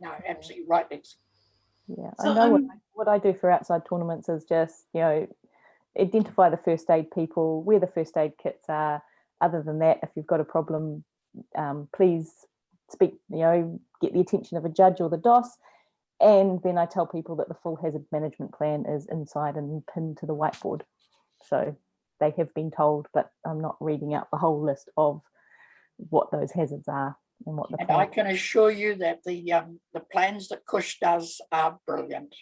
No, absolutely right, Lex. Yeah, So, I know what I do for outside tournaments is just, identify the first aid people, where the first aid kits are. Other than that, if you've got a problem, please speak, get the attention of a judge or the DOS. And then I tell people that the full hazard management plan is inside and pinned to the whiteboard. So they have been told, but I'm not reading out the whole list of what those hazards are and what the And I can assure you that the plans that Cush does are brilliant.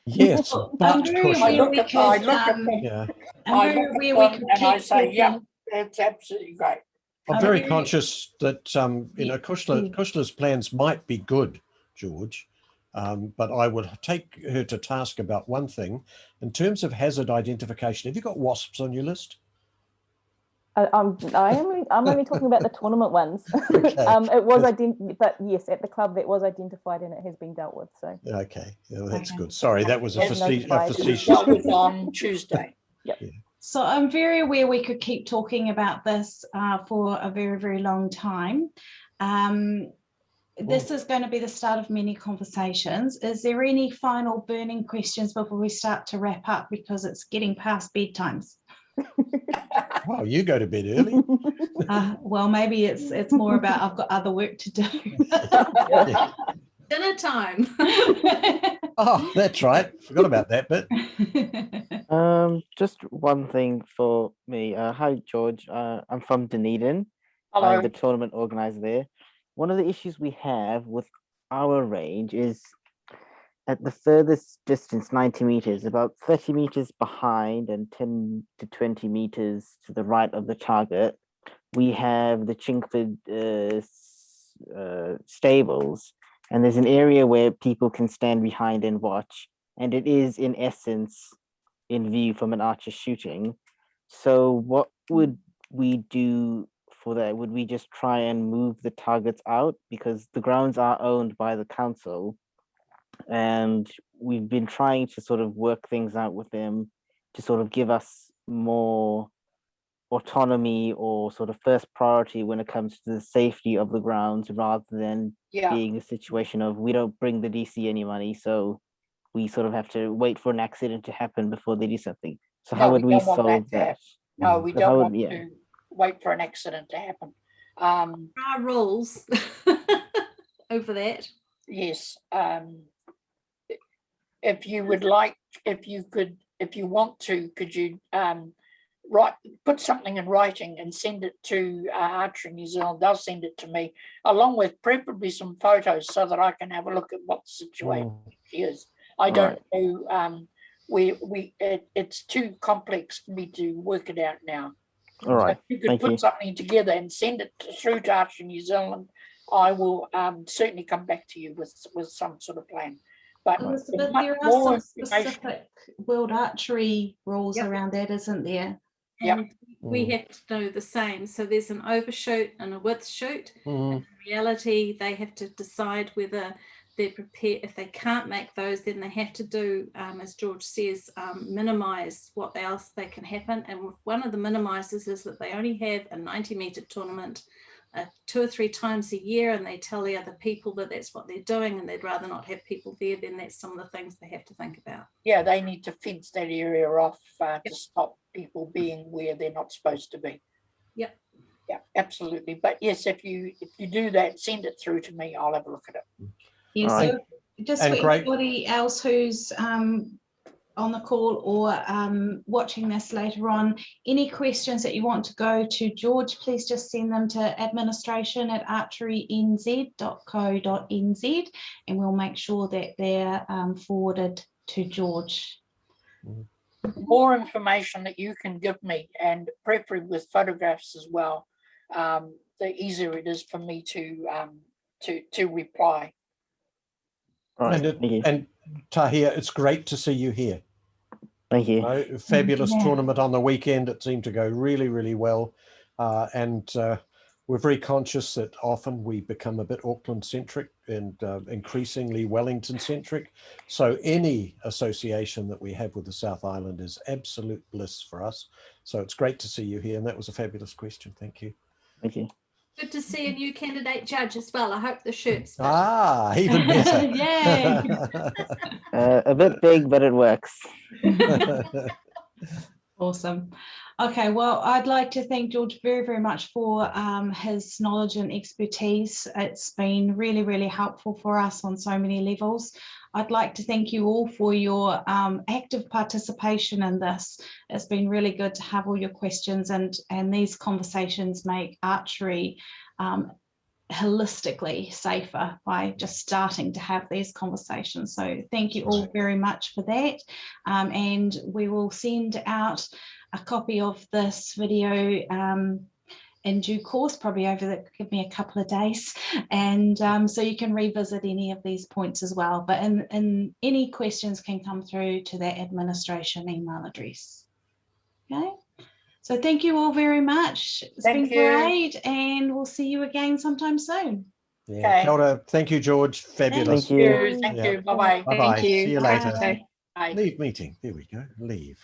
Yes, but I look at them and I say, yeah, it's absolutely great. I'm very conscious that Kushla's plans might be good, George, but I would take her to task about one thing. In terms of hazard identification, have you got wasps on your list? I'm only talking about the tournament ones. Okay. It was but yes, at the club that was identified and it has been dealt with. So okay, that's good. Sorry, that was a facetious. That was on Tuesday. Yep. Yeah. So I'm very aware we could keep talking about this for a very, very long time. This is going to be the start of many conversations. Is there any final burning questions before we start to wrap up, because it's getting past bedtimes? Oh, you go to bed early. Well, maybe it's more about I've got other work to do. Yeah. dinner time. Oh, that's right. Forgot about that bit. Just one thing for me. Hi, George. I'm from Dunedin. Hello. I'm the tournament organizer there. One of the issues we have with our range is at the furthest distance, 90 meters, about 30 meters behind and 10 to 20 meters to the right of the target, we have the Chingford stables. And there's an area where people can stand behind and watch. And it is, in essence, in view from an archer shooting. So what would we do for that? Would we just try and move the targets out? Because the grounds are owned by the council. And we've been trying to sort of work things out with them to sort of give us more autonomy or sort of first priority when it comes to the safety of the grounds, rather than being a situation of we don't bring the DC any money, so we sort of have to wait for an accident to happen before they do something. So how would we solve that? No, we don't want to wait for an accident to happen. There are rules over that. Yes. If you would like, if you want to, could you put something in writing and send it to Archery New Zealand? They'll send it to me, along with preferably some photos, so that I can have a look at what the situation is. I don't know. It's too complex for me to work it out now. All right. So if you could put something together and send it through to Archery New Zealand, I will certainly come back to you with some sort of plan. But Elizabeth, there are some specific World Archery rules around that, isn't there? And we have to do the same. So there's an overshoot and a width shoot. In reality, they have to decide whether they're prepared. If they can't make those, then they have to do, as George says, minimize what else they can happen. And one of the minimizers is that they only have a 90-meter tournament 2 or 3 times a year, and they tell the other people that that's what they're doing, and they'd rather not have people there. Then that's some of the things they have to think about. Yeah, they need to fence that area off to stop people being where they're not supposed to be. Yep. Yeah, absolutely. But yes, if you do that, send it through to me. I'll have a look at it. Yeah, so just for anybody else who's on the call or watching this later on, any questions that you want to go to George, please just send them to administration@archerynz.co.nz, and we'll make sure that they're forwarded to George. The more information that you can give me, and preferably with photographs as well, the easier it is for me to reply. And Tahia, it's great to see you here. Thank you. Fabulous tournament on the weekend. It seemed to go really, really well. And we're very conscious that often we become a bit Auckland-centric and increasingly Wellington-centric. So any association that we have with the South Island is absolute bliss for us. So it's great to see you here. And that was a fabulous question. Thank you. Thank you. Good to see a new candidate judge as well. I hope the shirt's fit. Even better. Yay. A bit big, but it works. Awesome. Okay, well, I'd like to thank George very, very much for his knowledge and expertise. It's been really, really helpful for us on so many levels. I'd like to thank you all for your active participation in this. It's been really good to have all your questions, and these conversations make archery holistically safer by just starting to have these conversations. So thank you all very much for that. And we will send out a copy of this video in due course, probably give me a couple of days, and so you can revisit any of these points as well. But in any questions can come through to that administration email address. Okay, so thank you all very much. It's been great, and we'll see you again sometime soon. Yeah, kia ora. Thank you, George. Fabulous. Thank you. Thank you. Bye-bye. Bye-bye. See you later. Bye. Leave meeting. There we go. Leave.